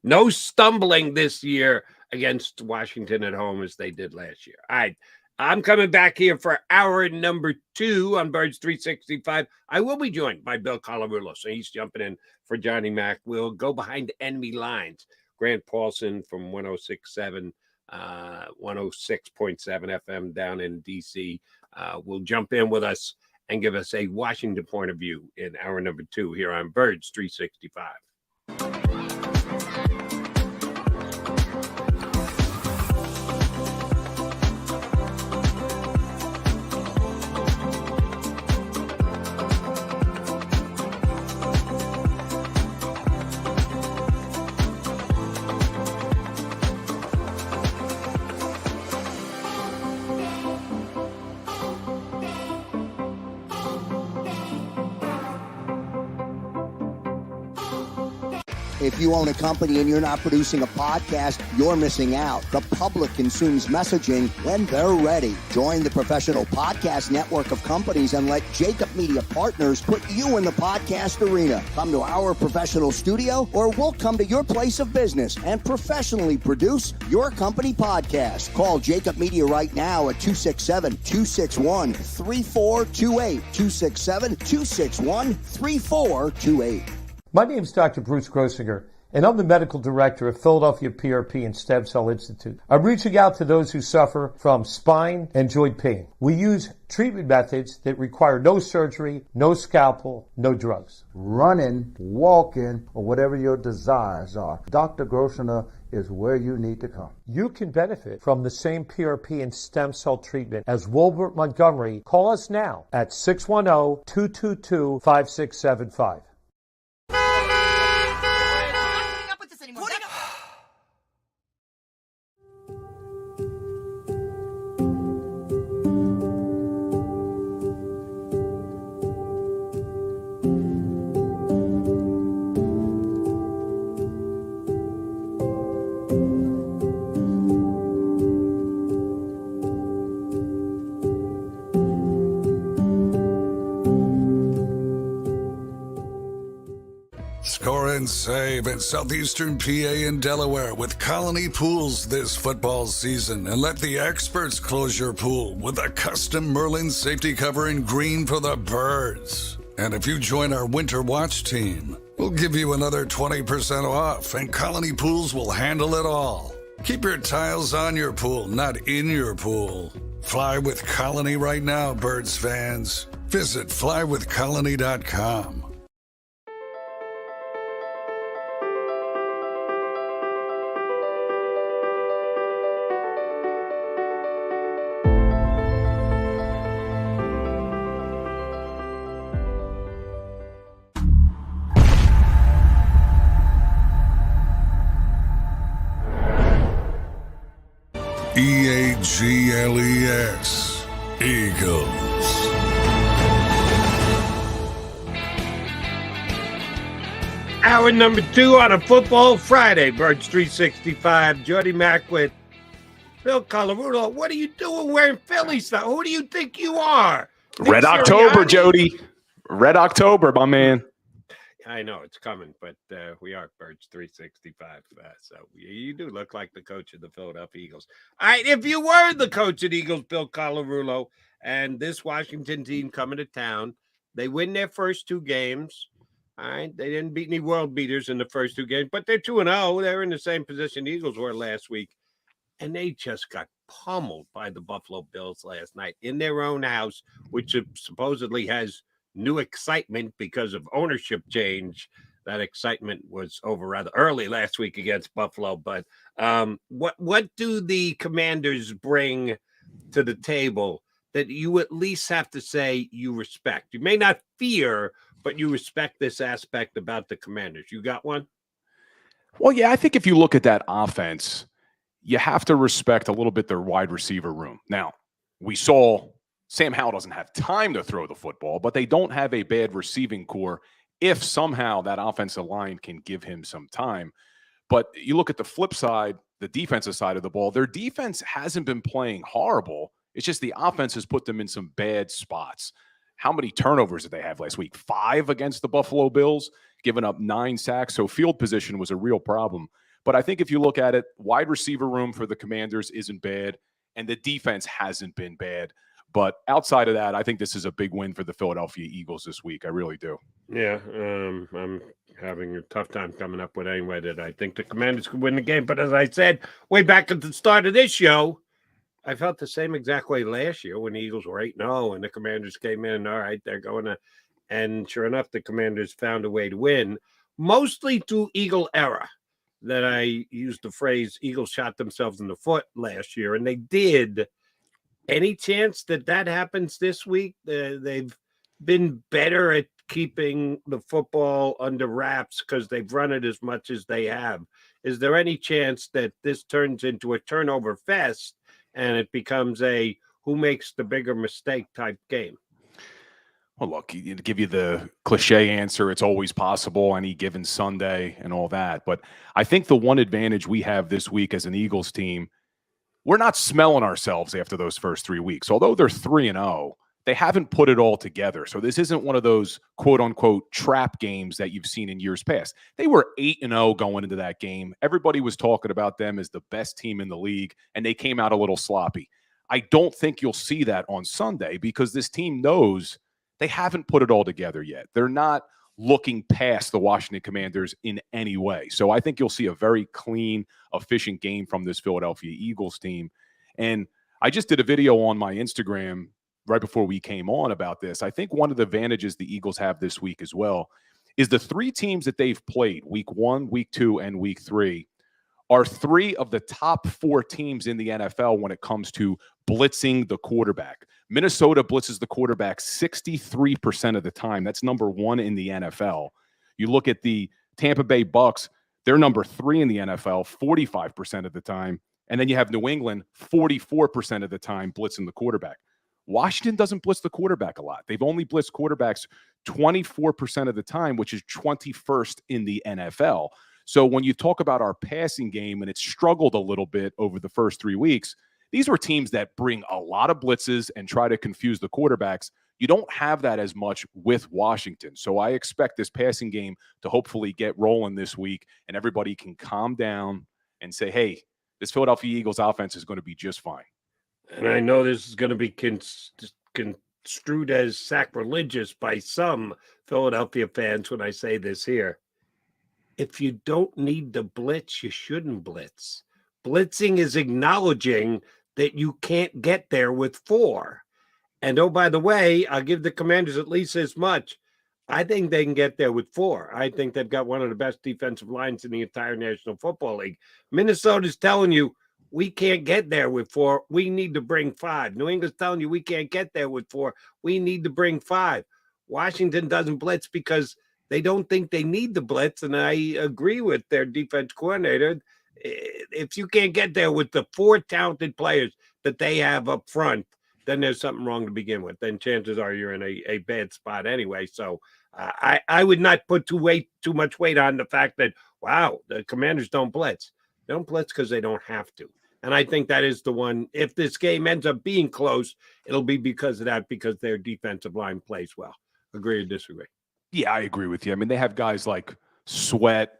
no stumbling this year against Washington at home as they did last year. All right. I'm coming back here for hour number 2 on Birds 365. I will be joined by Bill Colarulo, so he's jumping in for Johnny Mac. We'll go behind enemy lines. Grant Paulson from 106.7, 106.7 FM down in D.C. Will jump in with us and give us a Washington point of view in hour number 2 here on Birds 365. If you own a company and you're not producing a podcast, you're missing out. The public consumes messaging when they're ready. Join the professional podcast network of companies and let JAKIB Media Partners put you in the podcast arena. Come to our professional studio or we'll come to your place of business and professionally produce your company podcast. Call JAKIB Media right now at 267-261-3428. 267-261-3428. My name is Dr. Bruce Grossinger, and I'm the medical director of Philadelphia PRP and Stem Cell Institute. I'm reaching out to those who suffer from spine and joint pain. We use treatment methods that require no surgery, no scalpel, no drugs. Running, walking, or whatever your desires are, Dr. Grossinger is where you need to come. You can benefit from the same PRP and stem cell treatment as Wilbert Montgomery. Call us now at 610-222-5675. Score and save in southeastern PA and Delaware with Colony Pools this football season, and let the experts close your pool with a custom Merlin safety cover in green for the birds. And if you join our Winter Watch team, we'll give you another 20% off, and Colony Pools will handle it all. Keep your tiles on your pool, not in your pool. Fly with Colony right now, birds fans. Visit flywithcolony.com. EAGLES, Eagles. Hour number 2 on a football Friday, Birds 365. Jody Mack with Bill Colarulo. What are you doing wearing Philly stuff? Who do you think you are? Red October, Jody. Red October, my man. I know it's coming, but we are Birds 365. So you do look like the coach of the Philadelphia Eagles. All right, if you were the coach of the Eagles, Bill Colarulo, and this Washington team coming to town, they win their first 2 games. All right, they didn't beat any world beaters in the first 2 games, but they're 2-0. They're in the same position the Eagles were last week, and they just got pummeled by the Buffalo Bills last night in their own house, which supposedly has new excitement because of ownership change. That excitement was over rather early last week against Buffalo. But what do the Commanders bring to the table that you at least have to say you respect? You may not fear, but you respect this aspect about the Commanders. You got one? Well, yeah, I think if you look at that offense, you have to respect a little bit their wide receiver room. Now, we saw Sam Howell doesn't have time to throw the football, but they don't have a bad receiving core if somehow that offensive line can give him some time. But you look at the flip side, the defensive side of the ball, their defense hasn't been playing horrible. It's just the offense has put them in some bad spots. How many turnovers did they have last week? 5 against the Buffalo Bills, giving up 9 sacks. So field position was a real problem. But I think if you look at it, wide receiver room for the Commanders isn't bad. and the defense hasn't been bad. But outside of that, I think this is a big win for the Philadelphia Eagles this week. I really do. Yeah, I'm having a tough time coming up with any way that I think the Commanders could win the game. But as I said way back at the start of this show, I felt the same exact way last year when the Eagles were 8-0 and the Commanders came in. All right, they're going to, and sure enough, the Commanders found a way to win, mostly through Eagle era. That I used the phrase Eagles shot themselves in the foot last year, and they did. Any chance that that happens this week? They've been better at keeping the football under wraps because they've run it as much as they have. Is there any chance that this turns into a turnover fest and it becomes a who makes the bigger mistake type game? Well, look, to give you the cliche answer, it's always possible any given Sunday and all that. But I think the one advantage we have this week as an Eagles team, we're not smelling ourselves after those first 3 weeks. Although they're 3-0, they haven't put it all together. So this isn't one of those quote-unquote trap games that you've seen in years past. They were 8-0 going into that game. Everybody was talking about them as the best team in the league, and they came out a little sloppy. I don't think you'll see that on Sunday because this team knows they haven't put it all together yet. They're not looking past the Washington Commanders in any way. So I think you'll see a very clean, efficient game from this Philadelphia Eagles team. And I just did a video on my Instagram right before we came on about this. I think one of the advantages the Eagles have this week as well is the 3 teams that they've played, week 1, week 2, and week 3, are 3 of the top 4 teams in the NFL when it comes to blitzing the quarterback. Minnesota blitzes the quarterback 63% of the time. That's number 1 in the NFL. You look at the Tampa Bay Bucks, they're number 3 in the NFL, 45% of the time. And then you have New England, 44% of the time blitzing the quarterback. Washington doesn't blitz the quarterback a lot. They've only blitzed quarterbacks 24% of the time, which is 21st in the NFL. So when you talk about our passing game and it's struggled a little bit over the first 3 weeks, these were teams that bring a lot of blitzes and try to confuse the quarterbacks. You don't have that as much with Washington. So I expect this passing game to hopefully get rolling this week and everybody can calm down and say, hey, this Philadelphia Eagles offense is going to be just fine. And I know this is going to be construed as sacrilegious by some Philadelphia fans when I say this here. If you don't need to blitz, you shouldn't blitz. Blitzing is acknowledging that you can't get there with 4. And oh, by the way, I'll give the Commanders at least as much. I think they can get there with 4. I think they've got one of the best defensive lines in the entire National Football League. Minnesota's telling you, we can't get there with 4. We need to bring 5. New England's telling you we can't get there with 4. We need to bring 5. Washington doesn't blitz because they don't think they need the blitz. And I agree with their defense coordinator. If you can't get there with the 4 talented players that they have up front, then there's something wrong to begin with. Then chances are you're in a bad spot anyway. So I would not put too much weight on the fact that, wow, the Commanders don't blitz. They don't blitz because they don't have to. And I think that is the one. If this game ends up being close, it'll be because of that, because their defensive line plays well. Agree or disagree? Yeah, I agree with you. I mean, they have guys like Sweat,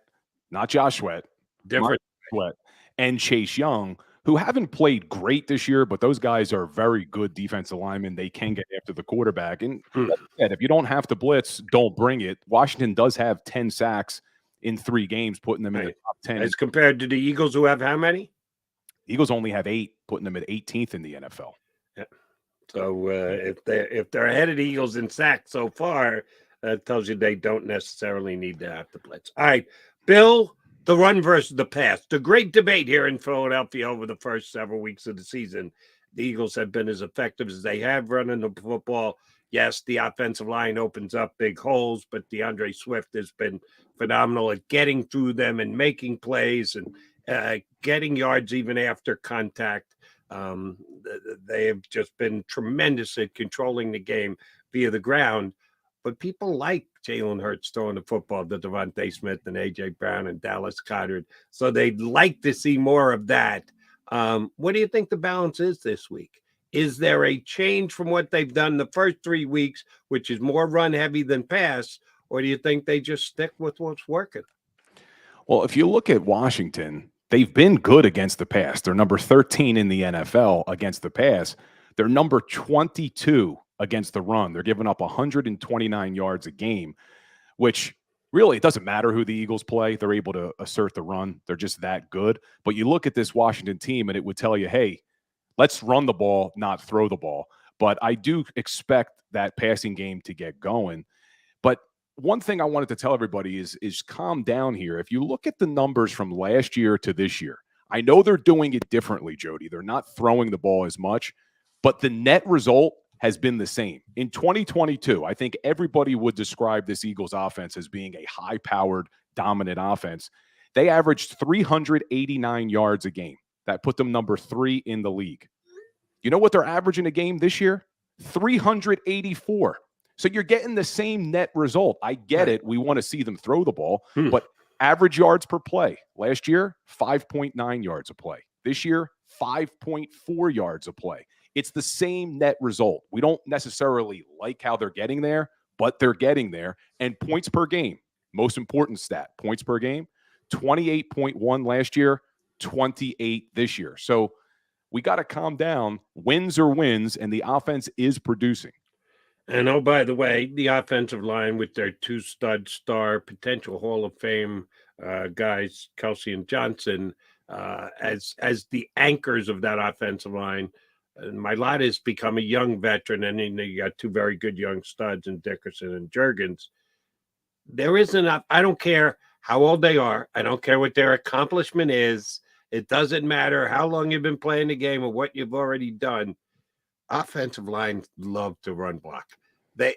not Josh Sweat, different Sweat, and Chase Young, who haven't played great this year, but those guys are very good defensive linemen. They can get after the quarterback. And like I said, if you don't have to blitz, don't bring it. Washington does have 10 sacks in 3 games, putting them in the top 10. As compared to the Eagles, who have how many? Eagles only have 8, putting them at 18th in the NFL. Yeah. So if they're ahead of the Eagles in sacks so far, that tells you they don't necessarily need to have to blitz. All right, Bill, the run versus the pass. The great debate here in Philadelphia over the first several weeks of the season. The Eagles have been as effective as they have running the football. Yes, the offensive line opens up big holes, but DeAndre Swift has been phenomenal at getting through them and making plays and getting yards even after contact. They have just been tremendous at controlling the game via the ground. But people like Jalen Hurts throwing the football to Devontae Smith and A.J. Brown and Dallas Goedert. So they'd like to see more of that. What do you think the balance is this week? Is there a change from what they've done the first 3 weeks, which is more run heavy than pass, or do you think they just stick with what's working? Well, if you look at Washington, they've been good against the pass. They're number 13 in the NFL against the pass. They're number 22 against the run. They're giving up 129 yards a game, which really, it doesn't matter who the Eagles play. They're able to assert the run. They're just that good. But you look at this Washington team, and it would tell you, hey, let's run the ball, not throw the ball. But I do expect that passing game to get going. But one thing I wanted to tell everybody is calm down here. If you look at the numbers from last year to this year, I know they're doing it differently, Jody. They're not throwing the ball as much, but the net result has been the same. In 2022, I think everybody would describe this Eagles offense as being a high-powered, dominant offense. They averaged 389 yards a game. That put them number 3 in the league. You know what they're averaging a game this year? 384. So you're getting the same net result. I get it. We want to see them throw the ball, but average yards per play. Last year, 5.9 yards a play. This year, 5.4 yards a play. It's the same net result. We don't necessarily like how they're getting there, but they're getting there. And points per game, most important stat, points per game, 28.1 last year, 28 this year. So we got to calm down. Wins are wins, and the offense is producing. And oh, by the way, the offensive line with their 2 stud star potential Hall of Fame guys, Kelsey and Johnson, as the anchors of that offensive line. And Mailata has become a young veteran, and then you got 2 very good young studs in Dickerson and Juergens. There isn't enough. I don't care how old they are. I don't care what their accomplishment is. It doesn't matter how long you've been playing the game or what you've already done. Offensive lines love to run block.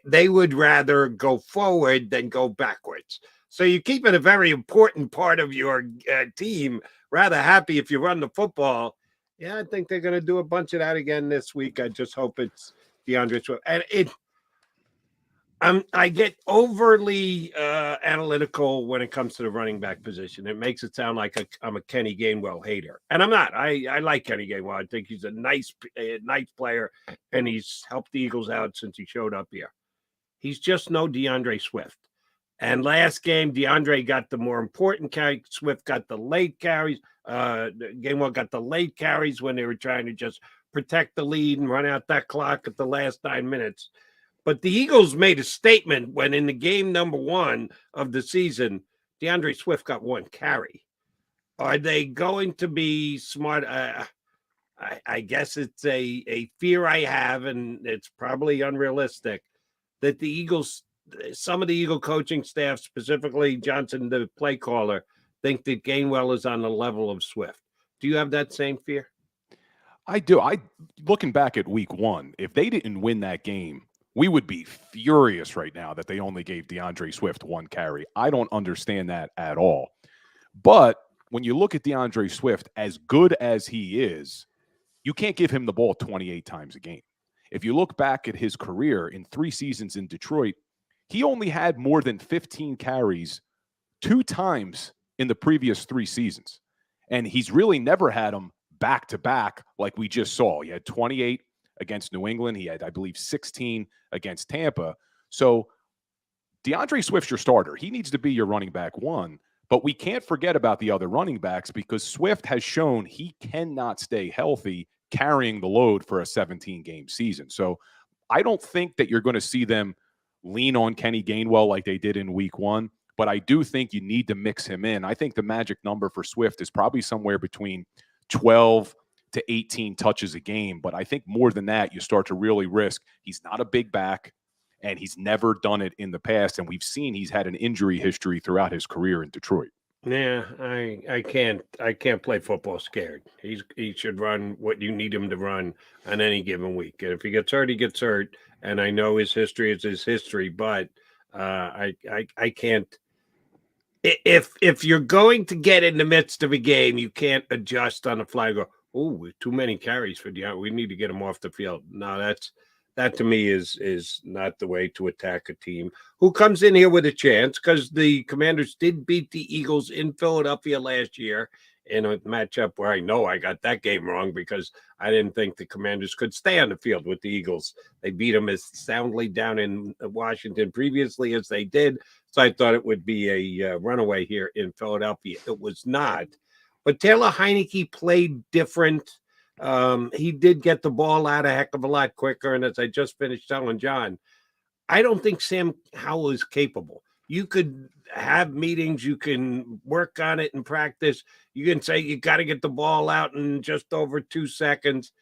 They would rather go forward than go backwards. So you keep it a very important part of your team. Rather happy if you run the football. Yeah, I think they're going to do a bunch of that again this week. I just hope it's DeAndre Swift. And I get overly analytical when it comes to the running back position. It makes it sound like I'm a Kenny Gainwell hater, and I'm not. I like Kenny Gainwell. I think he's a nice player, and he's helped the Eagles out since he showed up here. He's just no DeAndre Swift. And last game, DeAndre got the more important carry. Swift got the late carries. Gainwell got the late carries when they were trying to just protect the lead and run out that clock at the last 9 minutes. But the Eagles made a statement when in the game number 1 of the season, DeAndre Swift got 1 carry. Are they going to be smart? I guess it's a fear I have, and it's probably unrealistic, that the Eagles, some of the Eagle coaching staff, specifically Johnson, the play caller, think that Gainwell is on the level of Swift. Do you have that same fear? I do. Looking back at week 1, if they didn't win that game, we would be furious right now that they only gave DeAndre Swift 1 carry. I don't understand that at all. But when you look at DeAndre Swift, as good as he is, you can't give him the ball 28 times a game. If you look back at his career in 3 seasons in Detroit, he only had more than 15 carries 2 times in the previous 3 seasons. And he's really never had them back-to-back like we just saw. He had 28 against New England. He had, I believe, 16 against Tampa. So DeAndre Swift's your starter. He needs to be your running back 1. But we can't forget about the other running backs because Swift has shown he cannot stay healthy carrying the load for a 17-game season. So I don't think that you're going to see them lean on Kenny Gainwell like they did in week 1. But I do think you need to mix him in. I think the magic number for Swift is probably somewhere between 12 to 18 touches a game. But I think more than that, you start to really risk. He's not a big back, and he's never done it in the past. And we've seen he's had an injury history throughout his career in Detroit. Yeah, I can't play football scared. He should run what you need him to run on any given week. And if he gets hurt, he gets hurt. And I know his history is his history, but I can't. If you're going to get in the midst of a game, you can't adjust on the fly and go, oh, too many carries for DeAndre. We need to get him off the field. No, that to me is not the way to attack a team who comes in here with a chance, because the Commanders did beat the Eagles in Philadelphia last year in a matchup where I know I got that game wrong because I didn't think the Commanders could stay on the field with the Eagles. They beat them as soundly down in Washington previously as they did. So I thought it would be a runaway here in Philadelphia. It was not. But Taylor Heineke played different. He did get the ball out a heck of a lot quicker. And as I just finished telling John, I don't think Sam Howell is capable. You could have meetings, you can work on it in practice. You can say you got to get the ball out in just over 2 seconds.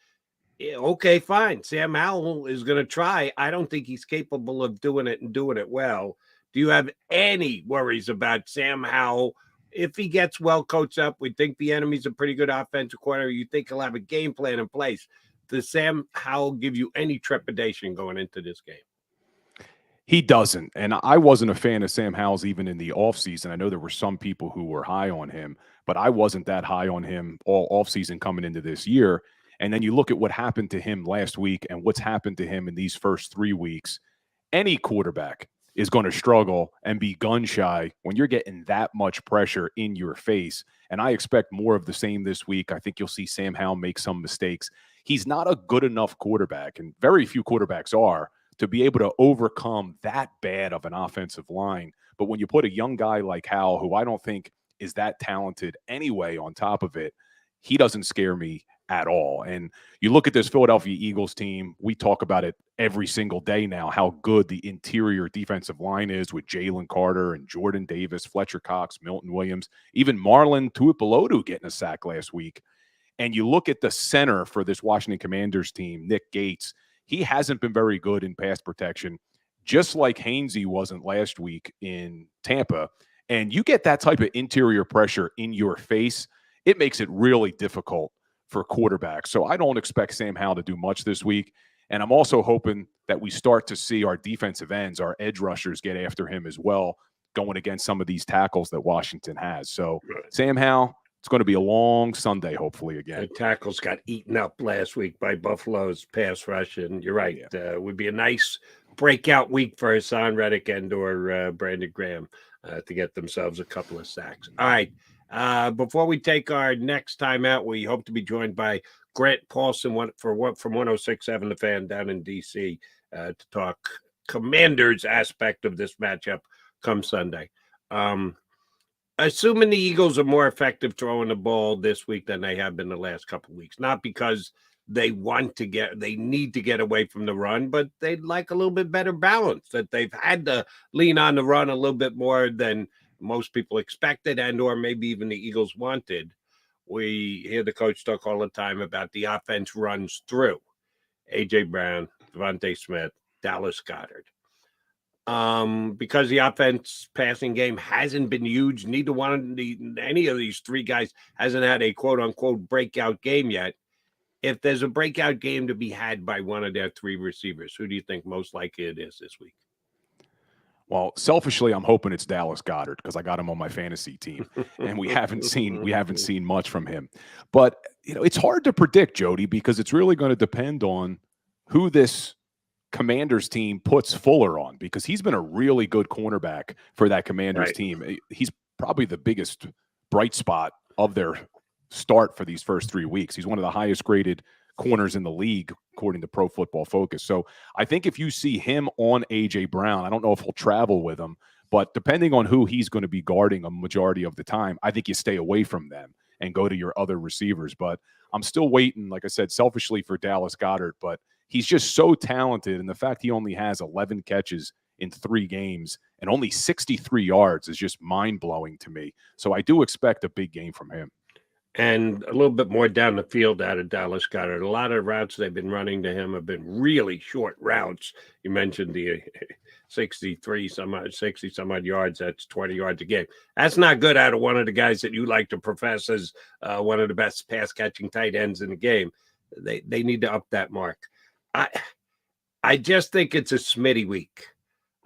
Yeah, okay, fine. Sam Howell is going to try. I don't think he's capable of doing it and doing it well. Do you have any worries about Sam Howell? If he gets well coached up, we think the enemy's a pretty good offensive corner. You think he'll have a game plan in place. Does Sam Howell give you any trepidation going into this game? He doesn't. And I wasn't a fan of Sam Howell's even in the offseason. I know there were some people who were high on him, but I wasn't that high on him all offseason coming into this year. And then you look at what happened to him last week and what's happened to him in these first 3 weeks. Any quarterback is going to struggle and be gun shy when you're getting that much pressure in your face. And I expect more of the same this week. I think you'll see Sam Howell make some mistakes. He's not a good enough quarterback, and very few quarterbacks are, to be able to overcome that bad of an offensive line. But when you put a young guy like Howell, who I don't think is that talented anyway, on top of it, he doesn't scare me at all. And you look at this Philadelphia Eagles team, we talk about it every single day now, how good the interior defensive line is with Jalen Carter and Jordan Davis, Fletcher Cox, Milton Williams, even Marlon Tuipulotu getting a sack last week. And you look at the center for this Washington Commanders team, Nick Gates, he hasn't been very good in pass protection, just like Hainsey wasn't last week in Tampa. And you get that type of interior pressure in your face, it makes it really difficult for quarterbacks. So I don't expect Sam Howell to do much this week. And I'm also hoping that we start to see our defensive ends, our edge rushers, get after him as well, going against some of these tackles that Washington has. So Sam Howell, it's going to be a long Sunday, hopefully, again. The tackles got eaten up last week by Buffalo's pass rush, and you're right. It would be a nice breakout week for Hassan Reddick and or Brandon Graham to get themselves a couple of sacks. All right. Before we take our next time out, we hope to be joined by Grant Paulson from 106.7 The Fan down in D.C. To talk Commanders aspect of this matchup come Sunday. Assuming the Eagles are more effective throwing the ball this week than they have been the last couple of weeks, not because they need to get away from the run, but they'd like a little bit better balance, that they've had to lean on the run a little bit more than most people expected and or maybe even the Eagles wanted. We hear the coach talk all the time about the offense runs through A.J. Brown, Devontae Smith, Dallas Goedert. Because the offense passing game hasn't been huge. Neither one of any of these three guys hasn't had a quote unquote breakout game yet. If there's a breakout game to be had by one of their three receivers, who do you think most likely it is this week? Well, selfishly, I'm hoping it's Dallas Goedert because I got him on my fantasy team, and we haven't seen much from him. But it's hard to predict, Jody, because it's really going to depend on who this Commanders team puts Fuller on, because he's been a really good cornerback for that Commanders team. He's probably the biggest bright spot of their start for these first 3 weeks. He's one of the highest graded corners in the league, according to Pro Football Focus. So I think if you see him on A.J. Brown, I don't know if he'll travel with him, but depending on who he's going to be guarding a majority of the time, I think you stay away from them and go to your other receivers. But I'm still waiting, like I said, selfishly for Dallas Goedert, but he's just so talented. And the fact he only has 11 catches in 3 games and only 63 yards is just mind-blowing to me. So I do expect a big game from him. And a little bit more down the field out of Dallas Goedert. A lot of routes they've been running to him have been really short routes. You mentioned the 60 some odd yards. That's 20 yards a game. That's not good out of one of the guys that you like to profess as one of the best pass catching tight ends in the game. They need to up that mark. I just think it's a Smitty week.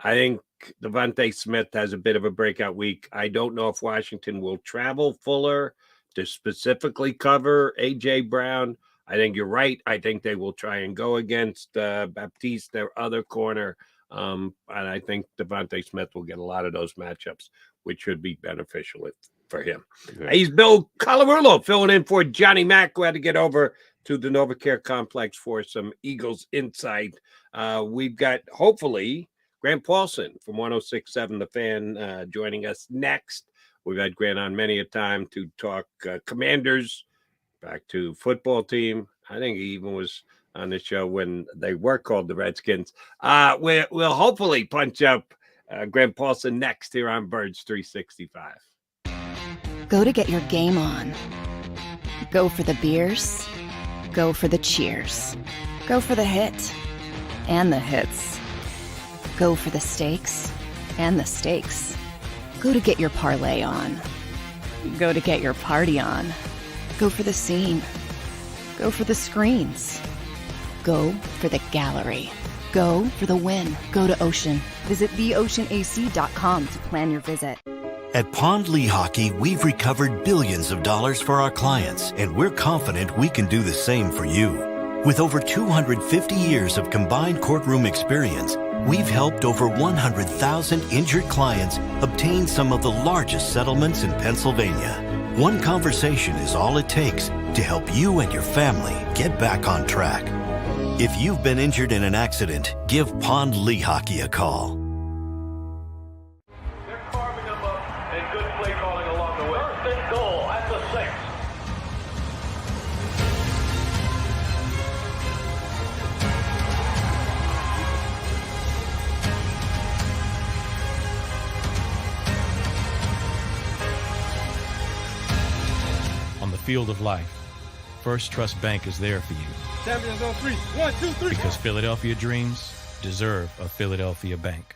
I think Devontae Smith has a bit of a breakout week. I don't know if Washington will travel Fuller to specifically cover A.J. Brown. I think you're right. I think they will try and go against Baptiste, their other corner. And I think Devontae Smith will get a lot of those matchups, which should be beneficial for him. Yeah. He's Bill Colarulo filling in for Johnny Mack, who had to get over to the NovaCare Complex for some Eagles insight. We've got, hopefully, Grant Paulson from 106.7 The Fan joining us next. We've had Grant on many a time to talk Commanders, back to football team. I think he even was on the show when they were called the Redskins. We'll hopefully punch up Grant Paulson next here on Birds 365. Go to get your game on. Go for the beers. Go for the cheers. Go for the hit and the hits. Go for the stakes and the stakes. Go to get your parlay on. Go to get your party on. Go for the scene. Go for the screens. Go for the gallery. Go for the win. Go to Ocean. Visit theoceanac.com to plan your visit. At Pond Lehocky, we've recovered billions of dollars for our clients, and we're confident we can do the same for you. With over 250 years of combined courtroom experience, we've helped over 100,000 injured clients obtain some of the largest settlements in Pennsylvania. One conversation is all it takes to help you and your family get back on track. If you've been injured in an accident, give Pond Lehocky a call. They're carving them up and good play calling along the way. First and goal at the 6. On the field of life, First Trust Bank is there for you. Champions on 3. 1, 2, 3. Because Philadelphia dreams deserve a Philadelphia bank.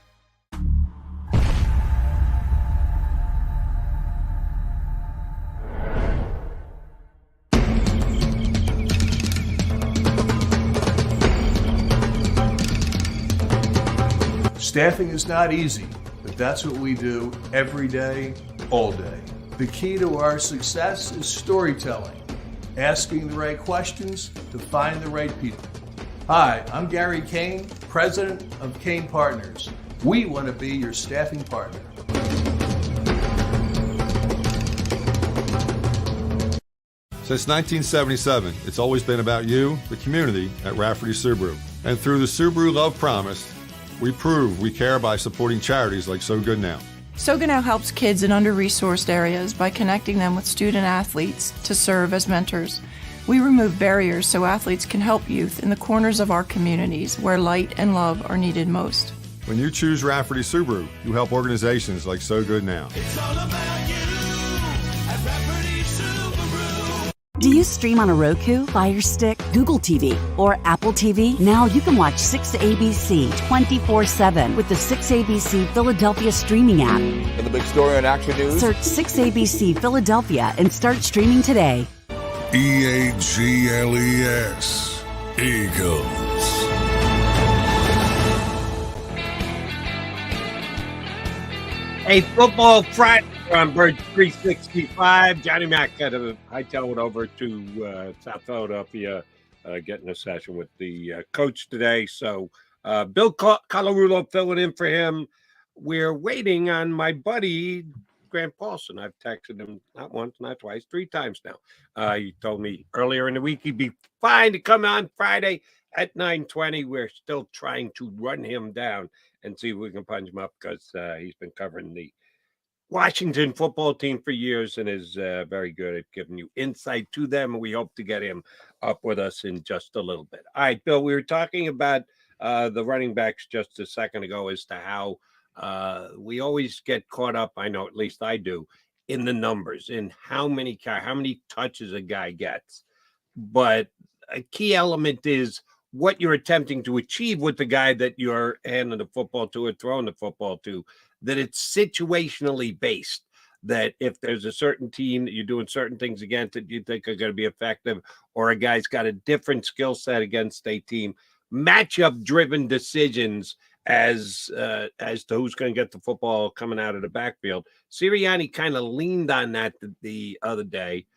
Staffing is not easy, but that's what we do every day, all day. The key to our success is storytelling, asking the right questions to find the right people. Hi, I'm Gary Kane, president of Kane Partners. We want to be your staffing partner. Since 1977, it's always been about you, the community, at Rafferty Subaru. And through the Subaru Love Promise, we prove we care by supporting charities like So Good Now. So Good Now helps kids in under-resourced areas by connecting them with student athletes to serve as mentors. We remove barriers so athletes can help youth in the corners of our communities where light and love are needed most. When you choose Rafferty Subaru, you help organizations like So Good Now. It's all about you at Rafferty Subaru. Do you stream on a Roku, Fire Stick, Google TV, or Apple TV? Now you can watch 6ABC 24/7 with the 6ABC Philadelphia streaming app. And the big story on Action News. Search 6ABC Philadelphia and start streaming today. EAGLES. Eagles. Hey, Football Friday on Bird 365. Johnny Mack had a hightail it over to South Philadelphia, getting a session with the coach today. So Bill Colarulo filling in for him. We're waiting on my buddy, Grant Paulson. I've texted him not once, not twice, 3 times now. He told me earlier in the week he'd be fine to come on Friday at 9:20. We're still trying to run him down and see if we can punch him up because he's been covering the Washington football team for years and is very good at giving you insight to them. And we hope to get him up with us in just a little bit. All right, Bill, we were talking about the running backs just a second ago as to how we always get caught up, I know at least I do, in the numbers, in how many touches a guy gets. But a key element is what you're attempting to achieve with the guy that you're handing the football to or throwing the football to, that it's situationally based, that if there's a certain team that you're doing certain things against that you think are going to be effective, or a guy's got a different skill set against a team, matchup driven decisions as to who's going to get the football coming out of the backfield. Sirianni kind of leaned on that the other day.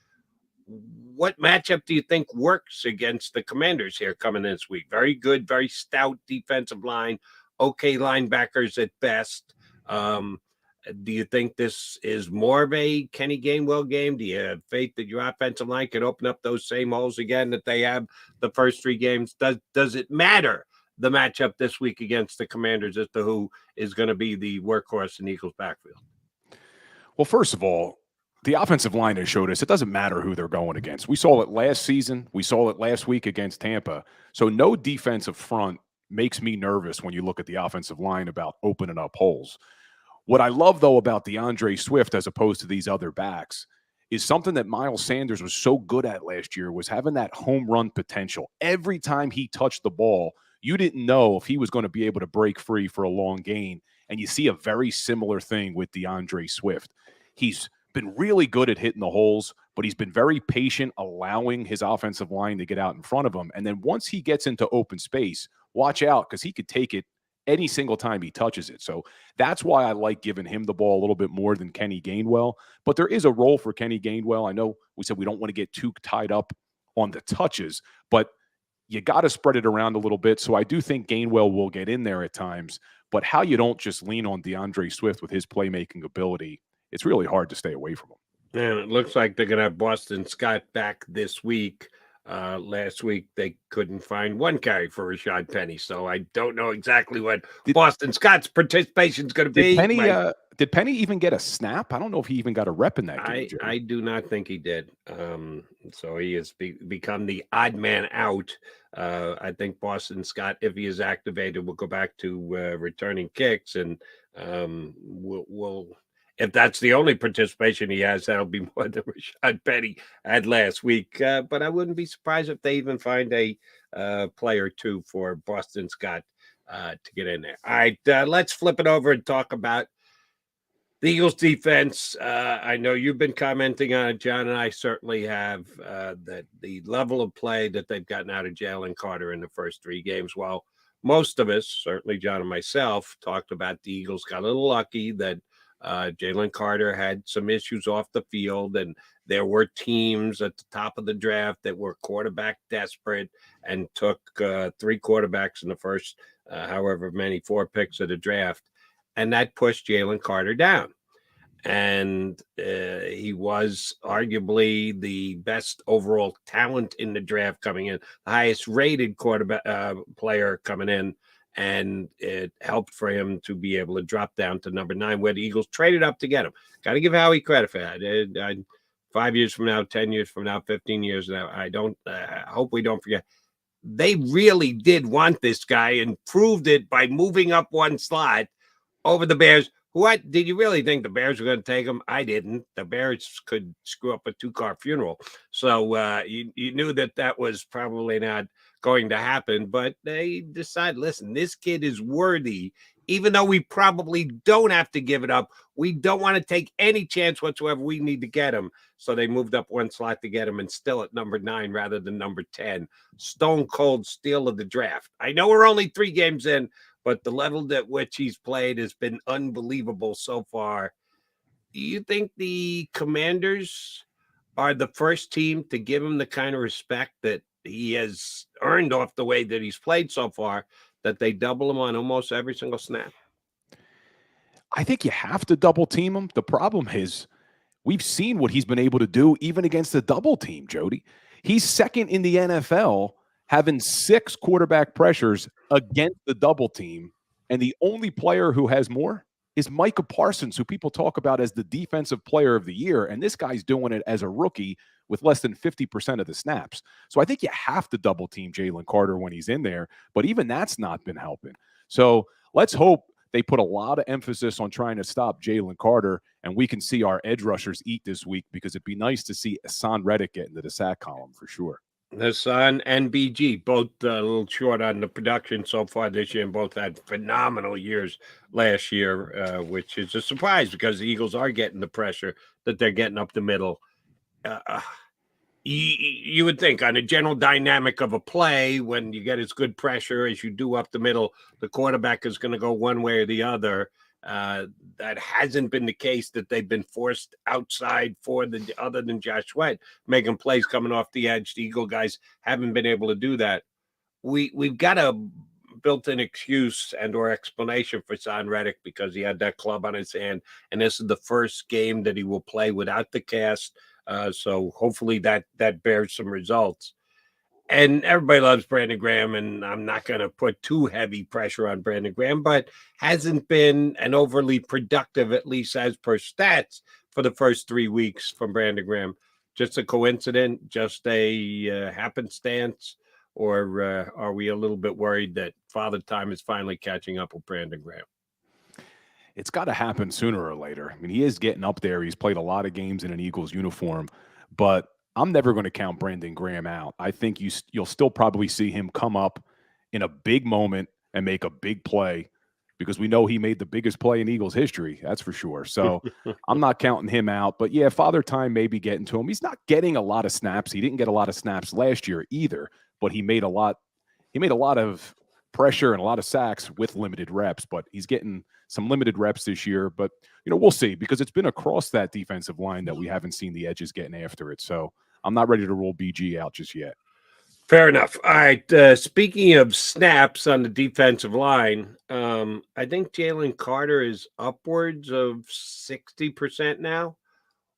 What matchup do you think works against the Commanders here coming this week? Very good, very stout defensive line, okay linebackers at best. Do you think this is more of a Kenny Gainwell game? Do you have faith that your offensive line can open up those same holes again that they have the first 3 games? Does it matter, the matchup this week against the Commanders, as to who is going to be the workhorse in Eagles backfield? Well, first of all, the offensive line has showed us it doesn't matter who they're going against. We saw it last season. We saw it last week against Tampa. So no defensive front makes me nervous when you look at the offensive line about opening up holes. What I love, though, about DeAndre Swift as opposed to these other backs is something that Miles Sanders was so good at last year was having that home run potential. Every time he touched the ball, you didn't know if he was going to be able to break free for a long gain. And you see a very similar thing with DeAndre Swift. He's been really good at hitting the holes, but he's been very patient, allowing his offensive line to get out in front of him. And then once he gets into open space, watch out because he could take it any single time he touches it. So that's why I like giving him the ball a little bit more than Kenny Gainwell. But there is a role for Kenny Gainwell. I know we said we don't want to get too tied up on the touches, but you got to spread it around a little bit. So I do think Gainwell will get in there at times. But how you don't just lean on DeAndre Swift with his playmaking ability, it's really hard to stay away from him. And it looks like they're going to have Boston Scott back this week. Last week, they couldn't find one carry for Rashad Penny. So I don't know exactly what Boston Scott's participation is going to be. Did Penny even get a snap? I don't know if he even got a rep in that game. I do not think he did. So he has become the odd man out. I think Boston Scott, if he is activated, will go back to returning kicks. And we'll if that's the only participation he has, that'll be more than Rashad Penny had last week. But I wouldn't be surprised if they even find a player or two for Boston Scott to get in there. All right, let's flip it over and talk about the Eagles defense. I know you've been commenting on it, John, and I certainly have, that the level of play that they've gotten out of Jalen Carter in the first 3 games. Well, most of us, certainly John and myself, talked about the Eagles got a little lucky that Jalen Carter had some issues off the field, and there were teams at the top of the draft that were quarterback desperate and took 3 quarterbacks in the first however many 4 picks of the draft, and that pushed Jalen Carter down. And he was arguably the best overall talent in the draft coming in, the highest rated quarterback player coming in. And it helped for him to be able to drop down to number 9, where the Eagles traded up to get him. Got to give Howie credit for that. 5 years from now, 10 years from now, 15 years now, I hope we don't forget. They really did want this guy and proved it by moving up 1 slot over the Bears. What did you really think the Bears were going to take him? I didn't. The Bears could screw up a 2-car funeral. So you knew that was probably not going to happen, but they decided, listen, this kid is worthy, even though we probably don't have to give it up. We don't want to take any chance whatsoever. We need to get him. So they moved up 1 slot to get him, and still at number 9 rather than number 10. Stone cold steal of the draft. I know we're only 3 games in, but the level at which he's played has been unbelievable so far. Do you think the Commanders are the first team to give him the kind of respect that he has earned off the way that he's played so far, that they double him on almost every single snap? I think you have to double team him. The problem is we've seen what he's been able to do even against the double team, Jody. He's second in the NFL, having 6 quarterback pressures against the double team. And the only player who has more is Micah Parsons, who people talk about as the defensive player of the year. And this guy's doing it as a rookie with less than 50% of the snaps. So I think you have to double team Jalen Carter when he's in there, but even that's not been helping. So let's hope they put a lot of emphasis on trying to stop Jalen Carter, and we can see our edge rushers eat this week, because it'd be nice to see Hassan Reddick get into the sack column for sure. Hassan and BG, both a little short on the production so far this year, and both had phenomenal years last year, which is a surprise because the Eagles are getting the pressure that they're getting up the middle. You would think on a general dynamic of a play, when you get as good pressure as you do up the middle, the quarterback is going to go one way or the other. That hasn't been the case, that they've been forced outside for the other than Josh Sweat making plays coming off the edge. The Eagle guys haven't been able to do that. We've got a built-in excuse and or explanation for Hassan Reddick, because he had that club on his hand, and this is the first game that he will play without the cast. So hopefully that bears some results. And everybody loves Brandon Graham, and I'm not going to put too heavy pressure on Brandon Graham, but hasn't been an overly productive, at least as per stats, for the first 3 weeks from Brandon Graham? Just a coincidence, just a happenstance, or are we a little bit worried that Father Time is finally catching up with Brandon Graham? It's got to happen sooner or later. I mean, he is getting up there. He's played a lot of games in an Eagles uniform, but I'm never going to count Brandon Graham out. I think you'll still probably see him come up in a big moment and make a big play, because we know he made the biggest play in Eagles history. That's for sure. So I'm not counting him out. But, yeah, Father Time may be getting to him. He's not getting a lot of snaps. He didn't get a lot of snaps last year either, but he made a lot of pressure and a lot of sacks with limited reps. But he's getting some limited reps this year. But, we'll see, because it's been across that defensive line that we haven't seen the edges getting after it. So I'm not ready to roll BG out just yet. Fair enough. All right. Speaking of snaps on the defensive line, I think Jalen Carter is upwards of 60% now,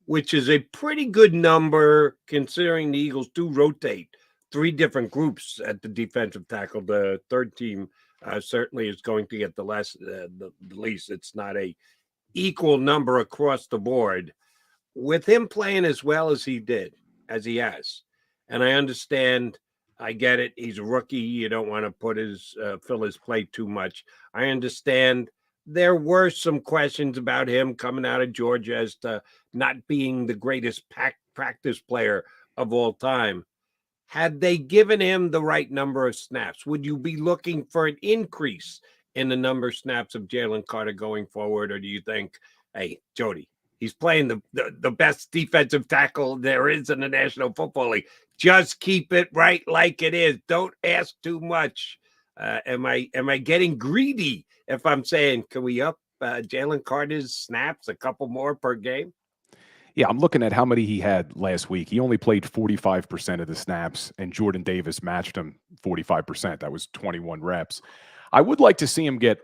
which is a pretty good number considering the Eagles do rotate 3 different groups at the defensive tackle. The third team certainly is going to get the least. It's not a equal number across the board. With him playing as well as he has, and I understand. I get it. He's a rookie. You don't want to put fill his plate too much. I understand there were some questions about him coming out of Georgia as to not being the greatest practice player of all time. Had they given him the right number of snaps, would you be looking for an increase in the number of snaps of Jalen Carter going forward? Or do you think, hey, Jody, he's playing the best defensive tackle there is in the National Football League. Just keep it right like it is. Don't ask too much. Am I getting greedy if I'm saying, can we up Jalen Carter's snaps a couple more per game? Yeah, I'm looking at how many he had last week. He only played 45% of the snaps, and Jordan Davis matched him 45%. That was 21 reps. I would like to see him get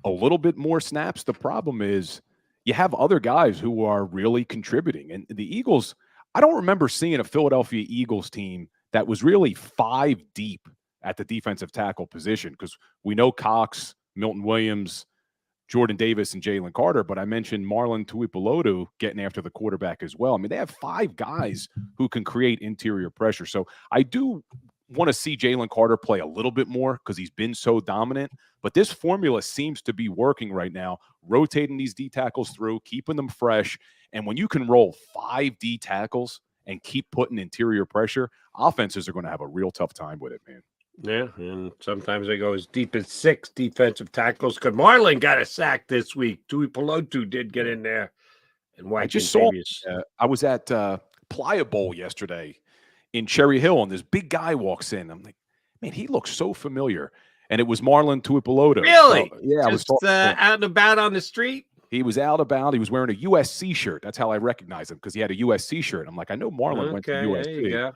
a little bit more snaps. The problem is you have other guys who are really contributing. And the Eagles, I don't remember seeing a Philadelphia Eagles team that was really 5 deep at the defensive tackle position, because we know Cox, Milton Williams, Jordan Davis, and Jalen Carter, but I mentioned Marlon Tuipulotu getting after the quarterback as well. I mean, they have 5 guys who can create interior pressure. So I do want to see Jalen Carter play a little bit more because he's been so dominant. But this formula seems to be working right now, rotating these D tackles through, keeping them fresh. And when you can roll 5 D tackles and keep putting interior pressure, offenses are going to have a real tough time with it, man. Yeah, and sometimes they go as deep as 6 defensive tackles. Because Marlon got a sack this week. Tuipulotu did get in there. And I just saw, I was at Playa Bowl yesterday in Cherry Hill, and this big guy walks in. I'm like, man, he looks so familiar. And it was Marlon Tuipulotu. Really? So, yeah, just out and about on the street? He was out about. He was wearing a USC shirt. That's how I recognized him, because he had a USC shirt. I'm like, I know Marlon went to USC. There you go.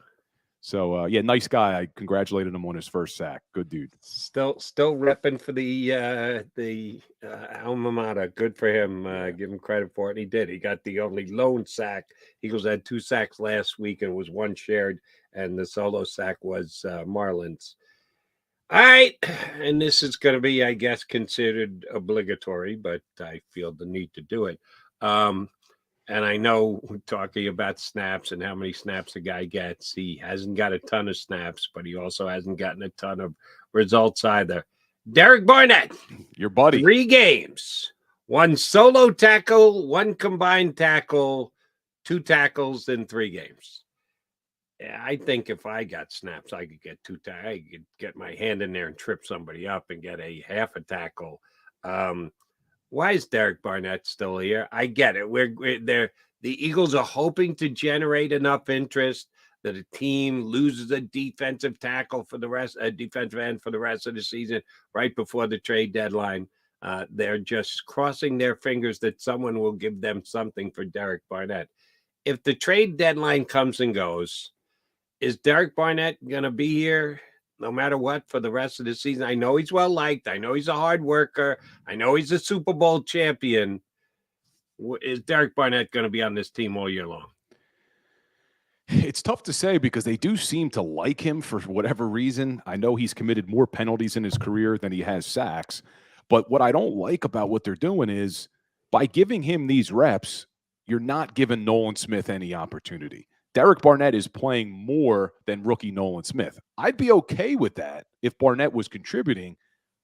So, yeah, nice guy. I congratulated him on his first sack. Good dude. Still repping for the alma mater. Good for him. Give him credit for it. And he did. He got the only lone sack. Eagles had 2 sacks last week, and it was 1 shared, and the solo sack was Marlon's. All right, and this is going to be, I guess, considered obligatory, but I feel the need to do it. And I know we're talking about snaps and how many snaps a guy gets. He hasn't got a ton of snaps, but he also hasn't gotten a ton of results either. Derek Barnett. Your buddy. 3 games. 1 solo tackle, 1 combined tackle, 2 tackles in 3 games. Yeah, I think if I got snaps, I could get 2 tackles. I could get my hand in there and trip somebody up and get a half a tackle. Why is Derek Barnett still here? I get it. The Eagles are hoping to generate enough interest that a team loses a defensive tackle for the rest, a defensive end for the rest of the season, right before the trade deadline. They're just crossing their fingers that someone will give them something for Derek Barnett. If the trade deadline comes and goes, is Derek Barnett going to be here no matter what for the rest of the season? I know he's well-liked. I know he's a hard worker. I know he's a Super Bowl champion. Is Derek Barnett going to be on this team all year long? It's tough to say because they do seem to like him for whatever reason. I know he's committed more penalties in his career than he has sacks. But what I don't like about what they're doing is by giving him these reps, you're not giving Nolan Smith any opportunity. Derek Barnett is playing more than rookie Nolan Smith. I'd be okay with that if Barnett was contributing,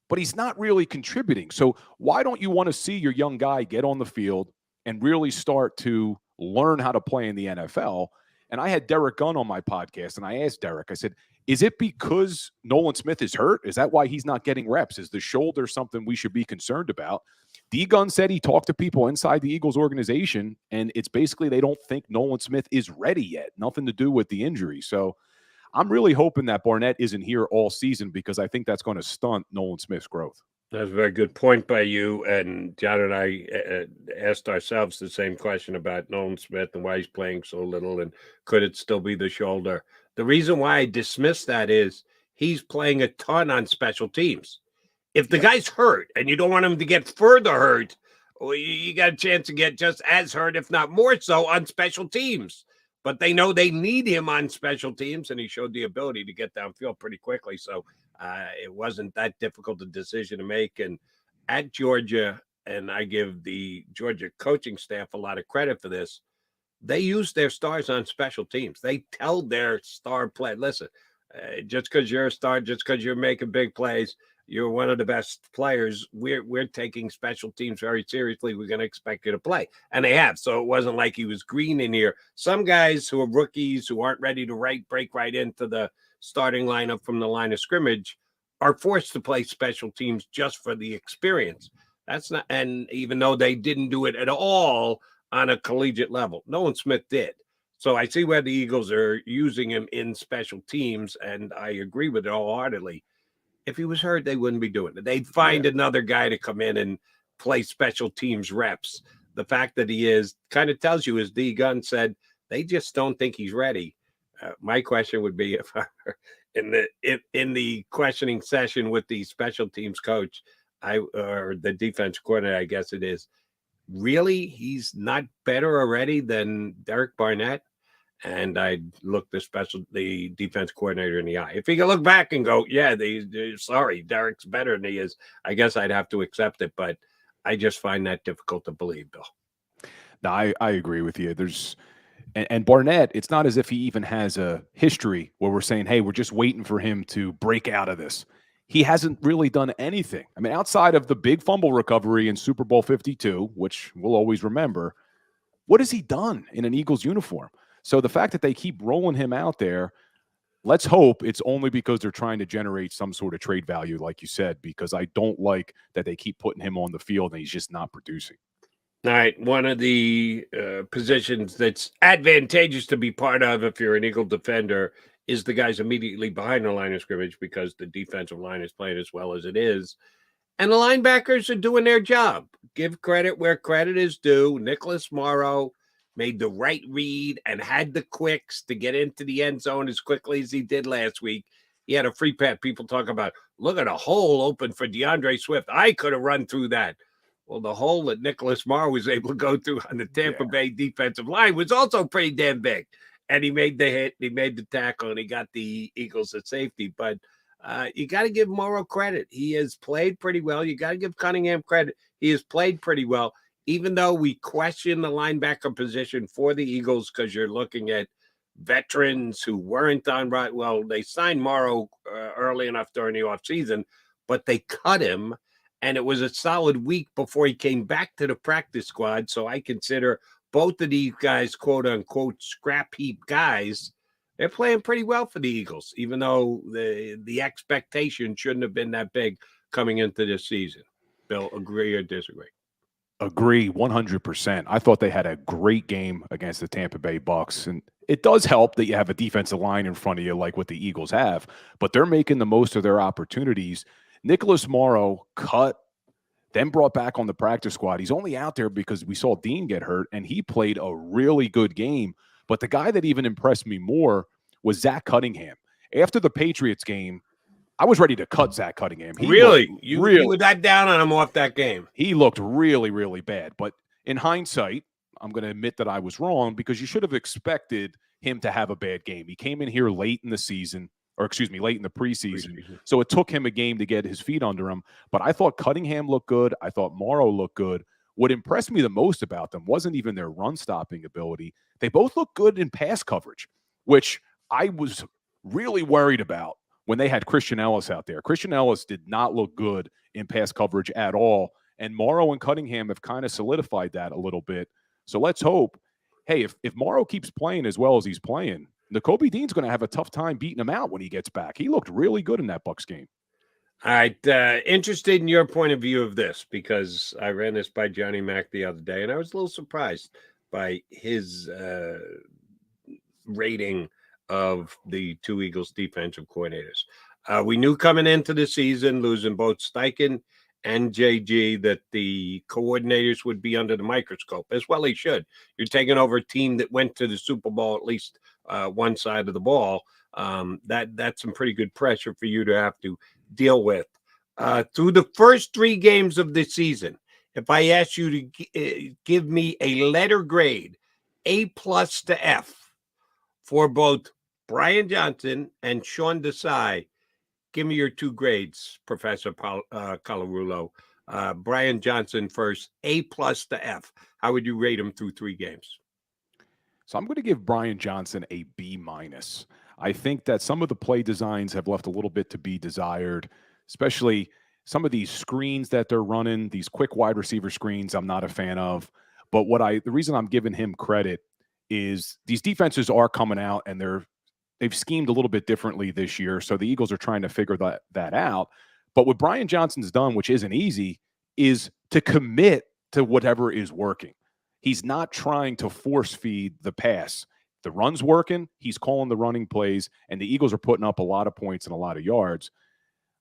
but he's not really contributing. So why don't you want to see your young guy get on the field and really start to learn how to play in the NFL? And I had Derek Gunn on my podcast, and I asked Derek, I said, is it because Nolan Smith is hurt? Is that why he's not getting reps? Is the shoulder something we should be concerned about? D. Gunn said he talked to people inside the Eagles organization, and it's basically they don't think Nolan Smith is ready yet. Nothing to do with the injury. So I'm really hoping that Barnett isn't here all season because I think that's going to stunt Nolan Smith's growth. That's a very good point by you. And John and I asked ourselves the same question about Nolan Smith and why he's playing so little and could it still be the shoulder? The reason why I dismiss that is he's playing a ton on special teams. If the guy's hurt and you don't want him to get further hurt, well, you got a chance to get just as hurt, if not more so, on special teams. But they know they need him on special teams, and he showed the ability to get downfield pretty quickly. So it wasn't that difficult a decision to make. And at Georgia, and I give the Georgia coaching staff a lot of credit for this, they use their stars on special teams. They tell their star play, listen, just because you're a star, just because you're making big plays, you're one of the best players. We're taking special teams very seriously. We're going to expect you to play. And they have. So it wasn't like he was green in here. Some guys who are rookies who aren't ready to break right into the starting lineup from the line of scrimmage are forced to play special teams just for the experience. That's not, and even though they didn't do it at all on a collegiate level, Nolan Smith did. So I see where the Eagles are using him in special teams, and I agree with it wholeheartedly. If he was hurt, they wouldn't be doing it. They'd find another guy to come in and play special teams reps. The fact that he is kind of tells you, as D. Gunn said, they just don't think he's ready. My question would be, if in the questioning session with the special teams coach, or the defense coordinator, I guess it is, really, he's not better already than Derek Barnett? And I'd look the defense coordinator in the eye. If he could look back and go, yeah, sorry, Derek's better than he is, I guess I'd have to accept it. But I just find that difficult to believe, Bill. No, I agree with you. And Barnett, it's not as if he even has a history where we're saying, hey, we're just waiting for him to break out of this. He hasn't really done anything. I mean, outside of the big fumble recovery in Super Bowl 52, which we'll always remember, what has he done in an Eagles uniform? So the fact that they keep rolling him out there, let's hope it's only because they're trying to generate some sort of trade value, like you said, because I don't like that they keep putting him on the field and he's just not producing. All right, one of the positions that's advantageous to be part of if you're an Eagle defender is the guys immediately behind the line of scrimmage because the defensive line is playing as well as it is. And the linebackers are doing their job. Give credit where credit is due. Nicholas Morrow made the right read and had the quicks to get into the end zone as quickly as he did last week. He had a free pass. People talk about, look at a hole open for DeAndre Swift. I could have run through that. Well, the hole that Nicholas Morrow was able to go through on the Tampa Bay defensive line was also pretty damn big. And he made the hit, he made the tackle, and he got the Eagles at safety. But you got to give Morrow credit. He has played pretty well. You got to give Cunningham credit. He has played pretty well. Even though we question the linebacker position for the Eagles because you're looking at veterans who weren't on right. Well, they signed Morrow early enough during the offseason, but they cut him, and it was a solid week before he came back to the practice squad. So I consider both of these guys, quote unquote, scrap heap guys. They're playing pretty well for the Eagles, even though the expectation shouldn't have been that big coming into this season. Bill, agree or disagree? Agree 100%. I thought they had a great game against the Tampa Bay Bucks, and it does help that you have a defensive line in front of you like what the Eagles have, but they're making the most of their opportunities. Nicholas Morrow cut, then brought back on the practice squad. He's only out there because we saw Dean get hurt, and he played a really good game. But the guy that even impressed me more was Zach Cunningham. After the Patriots game, I was ready to cut Zach Cunningham. You were that down on him off that game. He looked really, really bad. But in hindsight, I'm going to admit that I was wrong because you should have expected him to have a bad game. He came in here late in the season, late in the preseason. So it took him a game to get his feet under him. But I thought Cunningham looked good. I thought Morrow looked good. What impressed me the most about them wasn't even their run-stopping ability. They both look good in pass coverage, which I was really worried about when they had Christian Ellis out there. Christian Ellis did not look good in pass coverage at all, and Morrow and Cunningham have kind of solidified that a little bit. So let's hope, hey, if Morrow keeps playing as well as he's playing, Nakobe Dean's going to have a tough time beating him out when he gets back. He looked really good in that Bucs game. All right. Interested in your point of view of this, because I ran this by Johnny Mack the other day, and I was a little surprised by his rating of the two Eagles defensive coordinators. We knew coming into the season, losing both Steichen and JG, that the coordinators would be under the microscope, as well they should. You're taking over a team that went to the Super Bowl, at least one side of the ball. That's some pretty good pressure for you to have to deal with. Through the first 3 games of the season, if I ask you to give me a letter grade, A+ to F, for both Brian Johnson and Sean Desai, give me your 2 grades, Professor Colarulo. Brian Johnson first, A+ to F. How would you rate him through 3 games? So I'm going to give Brian Johnson a B-. I think that some of the play designs have left a little bit to be desired, especially some of these screens that they're running, these quick wide receiver screens I'm not a fan of. But the reason I'm giving him credit is these defenses are coming out and they've schemed a little bit differently this year. So the Eagles are trying to figure that out. But what Brian Johnson's done, which isn't easy, is to commit to whatever is working. He's not trying to force feed the pass. The run's working, he's calling the running plays, and the Eagles are putting up a lot of points and a lot of yards.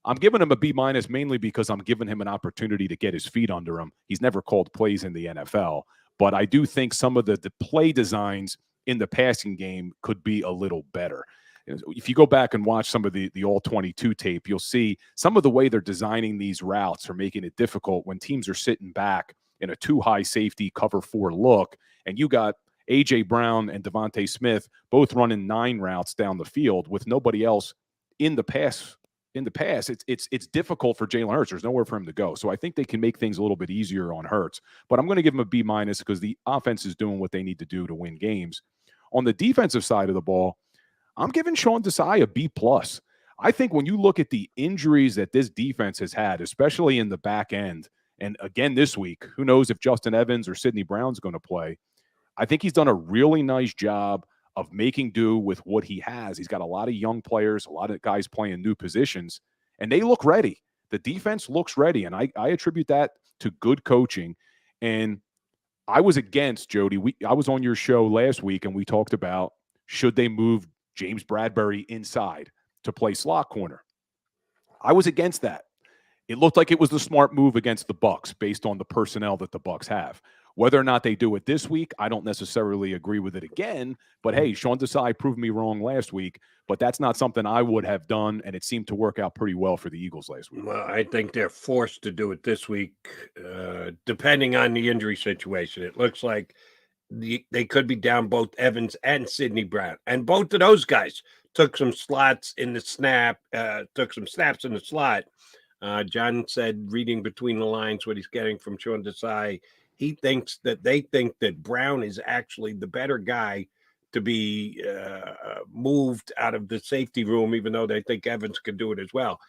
I'm giving him a B- mainly because I'm giving him an opportunity to get his feet under him. He's never called plays in the NFL, but I do think some of the play designs in the passing game could be a little better. If you go back and watch some of the All-22 tape, you'll see some of the way they're designing these routes are making it difficult when teams are sitting back in a too-high safety cover 4 look, and you got A.J. Brown and Devontae Smith both running 9 routes down the field with nobody else in the pass. It's difficult for Jalen Hurts. There's nowhere for him to go. So I think they can make things a little bit easier on Hurts. But I'm going to give him a B- because the offense is doing what they need to do to win games. On the defensive side of the ball, I'm giving Sean Desai a B+. I think when you look at the injuries that this defense has had, especially in the back end, and again this week, who knows if Justin Evans or Sidney Brown's going to play, I think he's done a really nice job of making do with what he has. He's got a lot of young players, a lot of guys playing new positions, and they look ready. The defense looks ready, and I attribute that to good coaching. And I was against, Jody, I was on your show last week, and we talked about should they move James Bradberry inside to play slot corner. I was against that. It looked like it was the smart move against the Bucs based on the personnel that the Bucs have. Whether or not they do it this week, I don't necessarily agree with it again. But hey, Sean Desai proved me wrong last week, but that's not something I would have done, and it seemed to work out pretty well for the Eagles last week. Well, I think they're forced to do it this week, depending on the injury situation. It looks like they could be down both Evans and Sidney Brown, and both of those guys took some slots in the snap, took some snaps in the slot. John said, reading between the lines, what he's getting from Sean Desai, they think that Brown is actually the better guy to be moved out of the safety room, even though they think Evans could do it as well.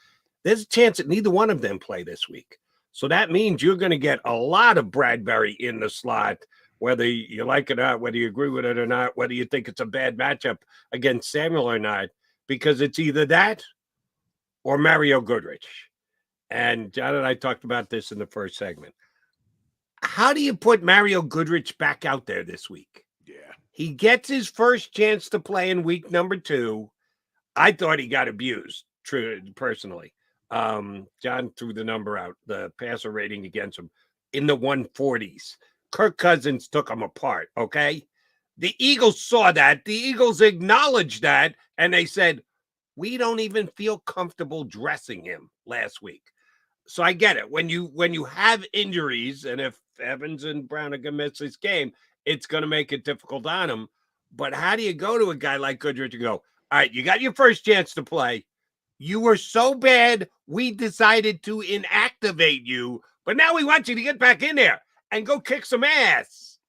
There's a chance that neither one of them play this week. So that means you're going to get a lot of Bradberry in the slot, whether you like it or not, whether you agree with it or not, whether you think it's a bad matchup against Samuel or not, because it's either that or Mario Goodrich. And John and I talked about this in the first segment. How do you put Mario Goodrich back out there this week? Yeah. He gets his first chance to play in week number 2. I thought he got abused, personally. John threw the number out, the passer rating against him in the 140s. Kirk Cousins took him apart, okay? The Eagles saw that. The Eagles acknowledged that, and they said, we don't even feel comfortable dressing him last week. So I get it. When you have injuries, and if Evans and Brown are going to miss this game, it's going to make it difficult on him. But how do you go to a guy like Goodrich and go, all right, you got your first chance to play. You were so bad, we decided to inactivate you, but now we want you to get back in there. and go kick some ass.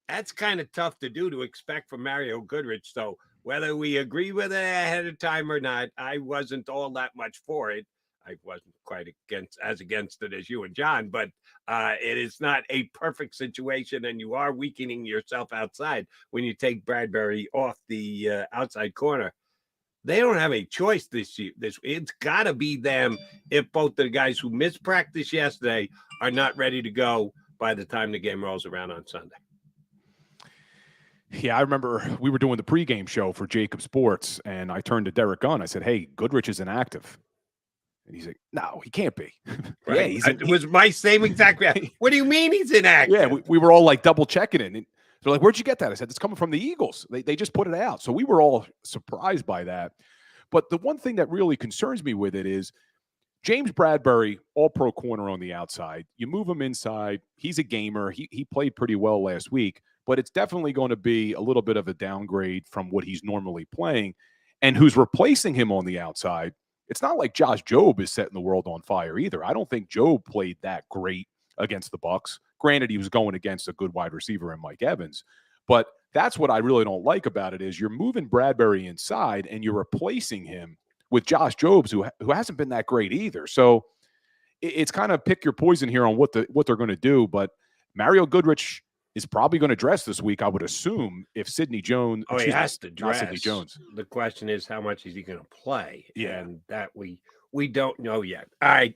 That's kind of tough to do, to expect from Mario Goodrich. So whether we agree with it ahead of time or not, I wasn't all that much for it. I wasn't quite against it as you and John, but it is not a perfect situation, and you are weakening yourself outside when you take Bradberry off the outside corner. They don't have a choice this year. It's got to be them if both the guys who missed practice yesterday are not ready to go by the time the game rolls around on Sunday. Yeah, I remember we were doing the pregame show for JAKIB Sports, and I turned to Derek Gunn. I said, "Hey, Goodrich is inactive." And he's like, "No, he can't be." Right? Yeah, it was my same exact reaction. What do you mean he's inactive? Yeah, we were all like double checking it. And they're like, "Where'd you get that?" I said, "It's coming from the Eagles. They just put it out." So we were all surprised by that. But the one thing that really concerns me with it is James Bradberry, all-pro corner on the outside. You move him inside. He's a gamer. He played pretty well last week, but it's definitely going to be a little bit of a downgrade from what he's normally playing. And who's replacing him on the outside, it's not like Josh Jobe is setting the world on fire either. I don't think Jobe played that great against the Bucs. Granted, he was going against a good wide receiver in Mike Evans, but that's what I really don't like about it is you're moving Bradberry inside and you're replacing him with Josh Jobs, who hasn't been that great either. So it's kind of pick your poison here on what they're going to do. But Mario Goodrich is probably going to dress this week, I would assume, if Sidney Jones. Oh, he has to dress. Sidney Jones. The question is, how much is he going to play? Yeah. And that we don't know yet. All right.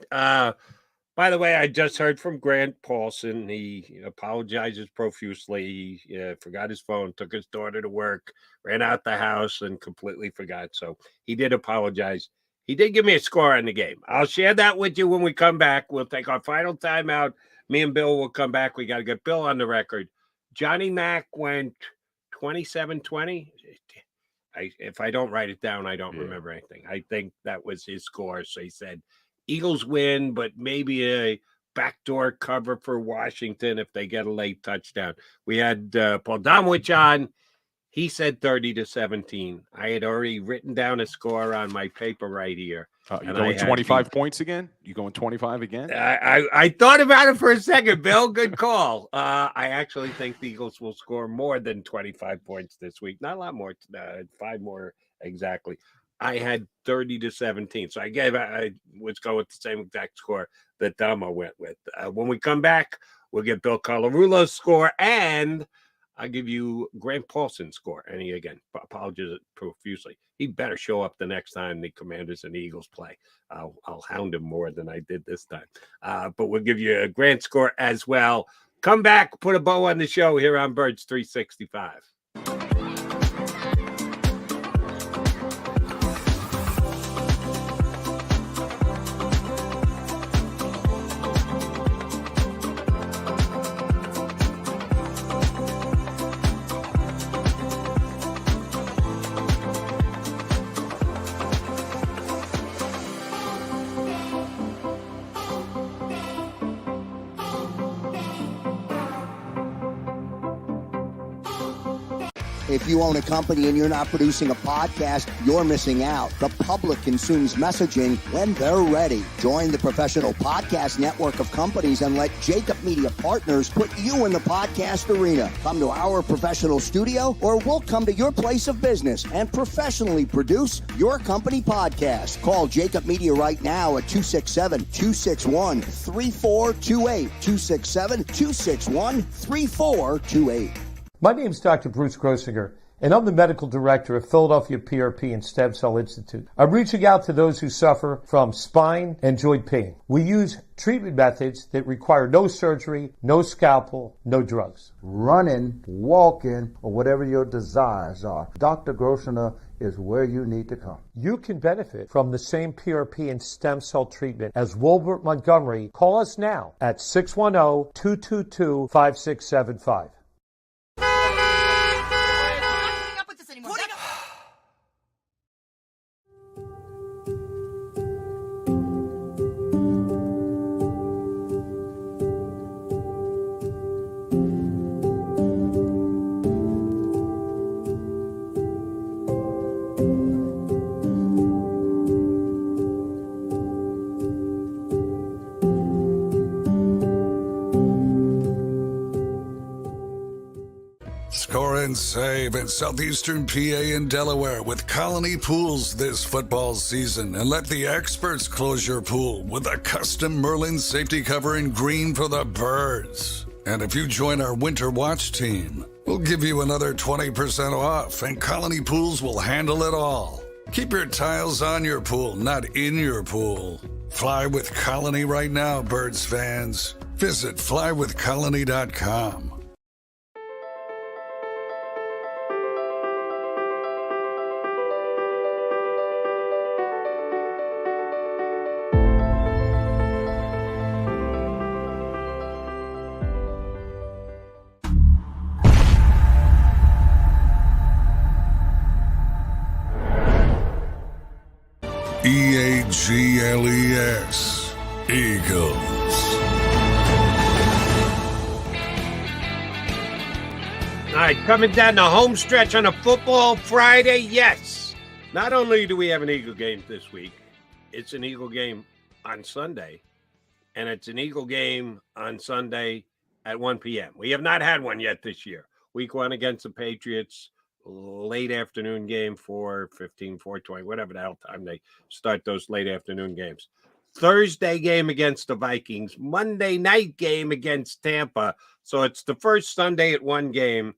By the way, I just heard from Grant Paulson. He apologizes profusely. He forgot his phone, took his daughter to work, ran out the house, and completely forgot. So he did apologize. He did give me a score on the game. I'll share that with you when we come back. We'll take our final timeout. Me and Bill will come back. We got to get Bill on the record. Johnny Mack went 27-20. If I don't write it down, I don't remember anything. I think that was his score. So he said, Eagles win, but maybe a backdoor cover for Washington if they get a late touchdown. We had Paul Domowitch on. He said 30-17. I had already written down a score on my paper right here. You going 25 points again? You going 25 again? I thought about it for a second, Bill. Good call. I actually think the Eagles will score more than 25 points this week. Not a lot more. 5 more exactly. I had 30-17. So I was going with the same exact score that Dama went with. When we come back, we'll get Bill Colarulo's score, and I'll give you Grant Paulson's score. And he, again, apologizes profusely. He better show up the next time the Commanders and the Eagles play. I'll hound him more than I did this time. But we'll give you a Grant score as well. Come back, put a bow on the show here on Birds 365. If you own a company and you're not producing a podcast, you're missing out. The public consumes messaging when they're ready. Join the professional podcast network of companies and let JAKIB Media Partners put you in the podcast arena. Come to our professional studio, or we'll come to your place of business and professionally produce your company podcast. Call JAKIB Media right now at 267-261-3428. 267-261-3428. My name is Dr. Bruce Grossinger, and I'm the medical director of Philadelphia PRP and Stem Cell Institute. I'm reaching out to those who suffer from spine and joint pain. We use treatment methods that require no surgery, no scalpel, no drugs. Running, walking, or whatever your desires are, Dr. Grossinger is where you need to come. You can benefit from the same PRP and stem cell treatment as Wilbert Montgomery. Call us now at 610-222-5675. and save in southeastern PA and Delaware with Colony Pools this football season, and let the experts close your pool with a custom Merlin safety cover in green for the birds. And if you join our Winter Watch team, we'll give you another 20% off, and Colony Pools will handle it all. Keep your tiles on your pool, not in your pool. Fly with Colony right now, Birds fans. Visit flywithcolony.com. EAGLES, Eagles. All right, coming down the home stretch on a football Friday, yes. Not only do we have an Eagle game this week, it's an Eagle game on Sunday, and it's an Eagle game on Sunday at 1 p.m. We have not had one yet this year. Week 1 against the Patriots, late afternoon game, 4:15, 4:20, whatever the hell time they start those late afternoon games. Thursday game against the Vikings, Monday night game against Tampa. So it's the first Sunday at 1 game,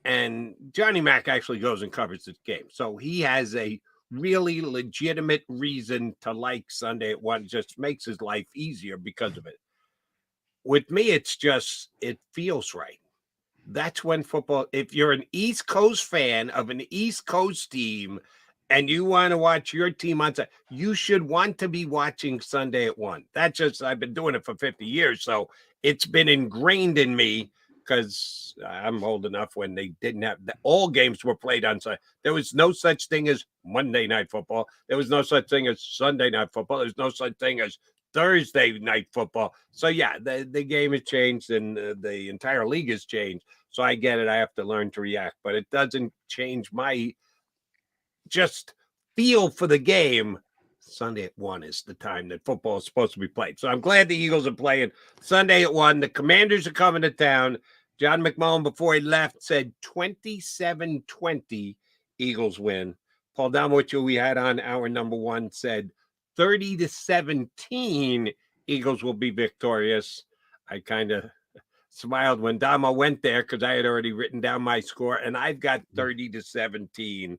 and Johnny Mac actually goes and covers this game. So he has a really legitimate reason to like Sunday at 1. It just makes his life easier because of it. With me, it's just, it feels right. That's when football, if you're an East Coast fan of an East Coast team and you want to watch your team on Sunday, you should want to be watching Sunday at 1. That's just, I've been doing it for 50 years. So it's been ingrained in me because I'm old enough when they didn't have, all games were played on Sunday. There was no such thing as Monday night football. There was no such thing as Sunday night football. There's no such thing as Thursday night football. So yeah, the game has changed and the entire league has changed. So I get it. I have to learn to react, but it doesn't change my just feel for the game. Sunday at 1 is the time that football is supposed to be played. So I'm glad the Eagles are playing Sunday at 1. The Commanders are coming to town. John McMullen, before he left, said 27-20 Eagles win. Paul Domowitch, who we had on hour number 1, said 30-17 Eagles will be victorious. I kind of smiled when Damo went there because I had already written down my score, and I've got 30-17.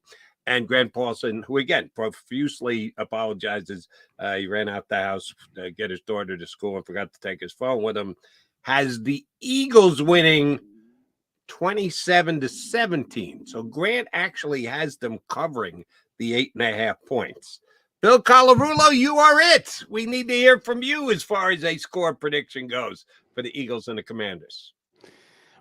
And Grant Paulson, who again profusely apologizes, he ran out the house to get his daughter to school and forgot to take his phone with him, has the Eagles winning 27-17. So Grant actually has them covering the 8.5 points. Bill Colarulo, you are it. We need to hear from you as far as a score prediction goes for the Eagles and the Commanders.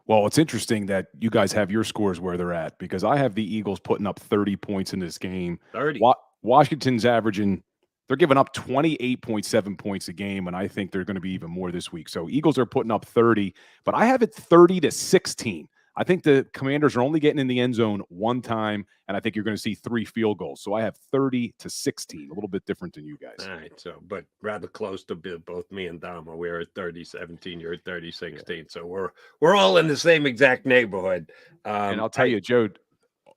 Well, it's interesting that you guys have your scores where they're at because I have the Eagles putting up 30 points in this game. 30. Washington's averaging, they're giving up 28.7 points a game, and I think they're going to be even more this week. So Eagles are putting up 30, but I have it 30-16. I think the Commanders are only getting in the end zone one time, and I think you're going to see 3 field goals. So I have 30-16, a little bit different than you guys. All right, so but rather close to both me and Dama. We're at 30-17. You're at 30-16. Yeah. So we're all in the same exact neighborhood. And I'll tell you, Joe,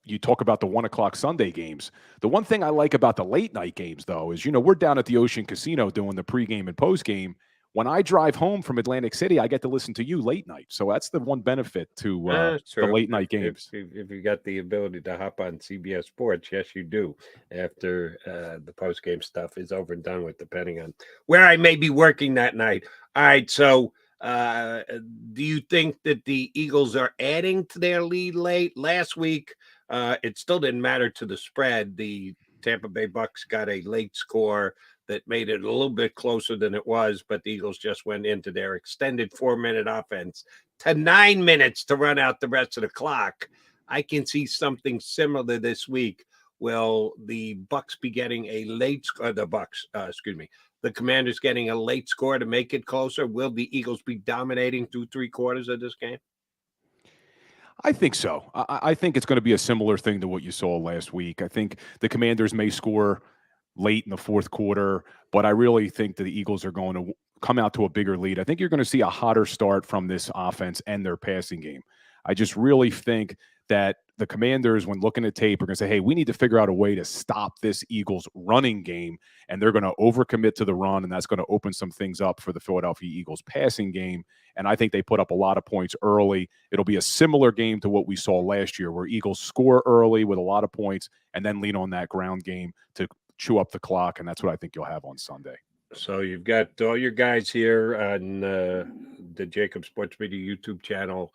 you talk about the 1 o'clock Sunday games. The one thing I like about the late night games, though, is we're down at the Ocean Casino doing the pregame and postgame. When I drive home from Atlantic City, I get to listen to you late night. So that's the one benefit to the late night games. If you got the ability to hop on CBS Sports, yes, you do. After the post-game stuff is over and done with, depending on where I may be working that night. All right, so do you think that the Eagles are adding to their lead late? Last week, it still didn't matter to the spread. The Tampa Bay Bucks got a late score that made it a little bit closer than it was, but the Eagles just went into their extended 4-minute offense to 9 minutes to run out the rest of the clock. I can see something similar this week. Will the Bucks be getting a late score? The Commanders getting a late score to make it closer? Will the Eagles be dominating through 3/4 of this game? I think so. I think it's going to be a similar thing to what you saw last week. I think the Commanders may score late in the fourth quarter, but I really think that the Eagles are going to come out to a bigger lead. I think you're going to see a hotter start from this offense and their passing game. I just really think that the Commanders, when looking at tape, are going to say, hey, we need to figure out a way to stop this Eagles running game, and they're going to overcommit to the run, and that's going to open some things up for the Philadelphia Eagles passing game. And I think they put up a lot of points early. It'll be a similar game to what we saw last year, where Eagles score early with a lot of points and then lean on that ground game to chew up the clock, and that's what I think you'll have on Sunday. So you've got all your guys here on the JAKIB Sports Media YouTube channel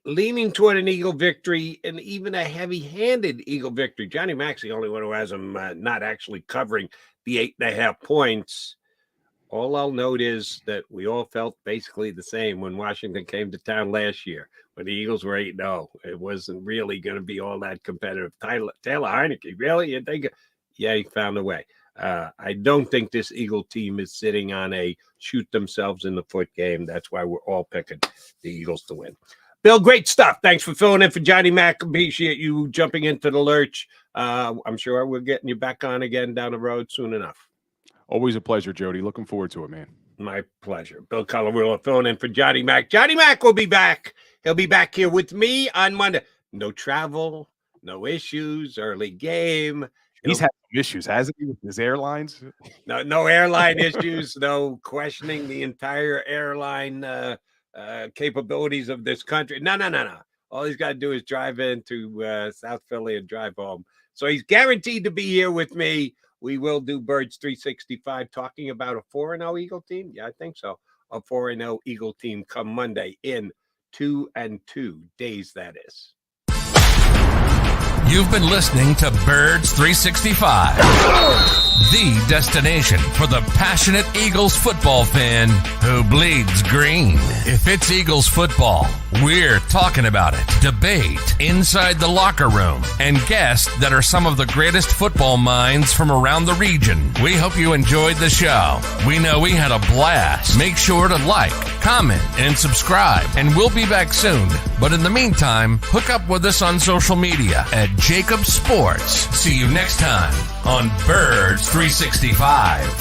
leaning toward an Eagle victory, and even a heavy-handed Eagle victory. Johnny Mac's the only one who has them not actually covering the 8.5 points. All I'll note is that we all felt basically the same when Washington came to town last year, when the Eagles were 8-0. It wasn't really going to be all that competitive. Taylor Heineke, really? You think? Yeah, he found a way. I don't think this Eagle team is sitting on a shoot themselves in the foot game. That's why we're all picking the Eagles to win. Bill, great stuff. Thanks for filling in for Johnny Mac. Appreciate you jumping into the lurch. I'm sure we're getting you back on again down the road soon enough. Always a pleasure, Jody. Looking forward to it, man. My pleasure. Bill Colarulo filling in for Johnny Mac. Johnny Mac will be back. He'll be back here with me on Monday. No travel, no issues, early game. He's had some issues, hasn't he, with his airlines? No airline issues, no questioning the entire airline capabilities of this country. No. All he's got to do is drive into South Philly and drive home. So he's guaranteed to be here with me. We will do Birds 365 talking about a 4-0 Eagle team. Yeah, I think so. A 4-0 Eagle team come Monday in 2-2 days, that is. You've been listening to Birds 365, the destination for the passionate Eagles football fan who bleeds green. If it's Eagles football, we're talking about it. Debate inside the locker room and guests that are some of the greatest football minds from around the region. We hope you enjoyed the show. We know we had a blast. Make sure to like, comment, and subscribe, and we'll be back soon. But in the meantime, hook up with us on social media at JAKIB Sports. See you next time on Birds 365.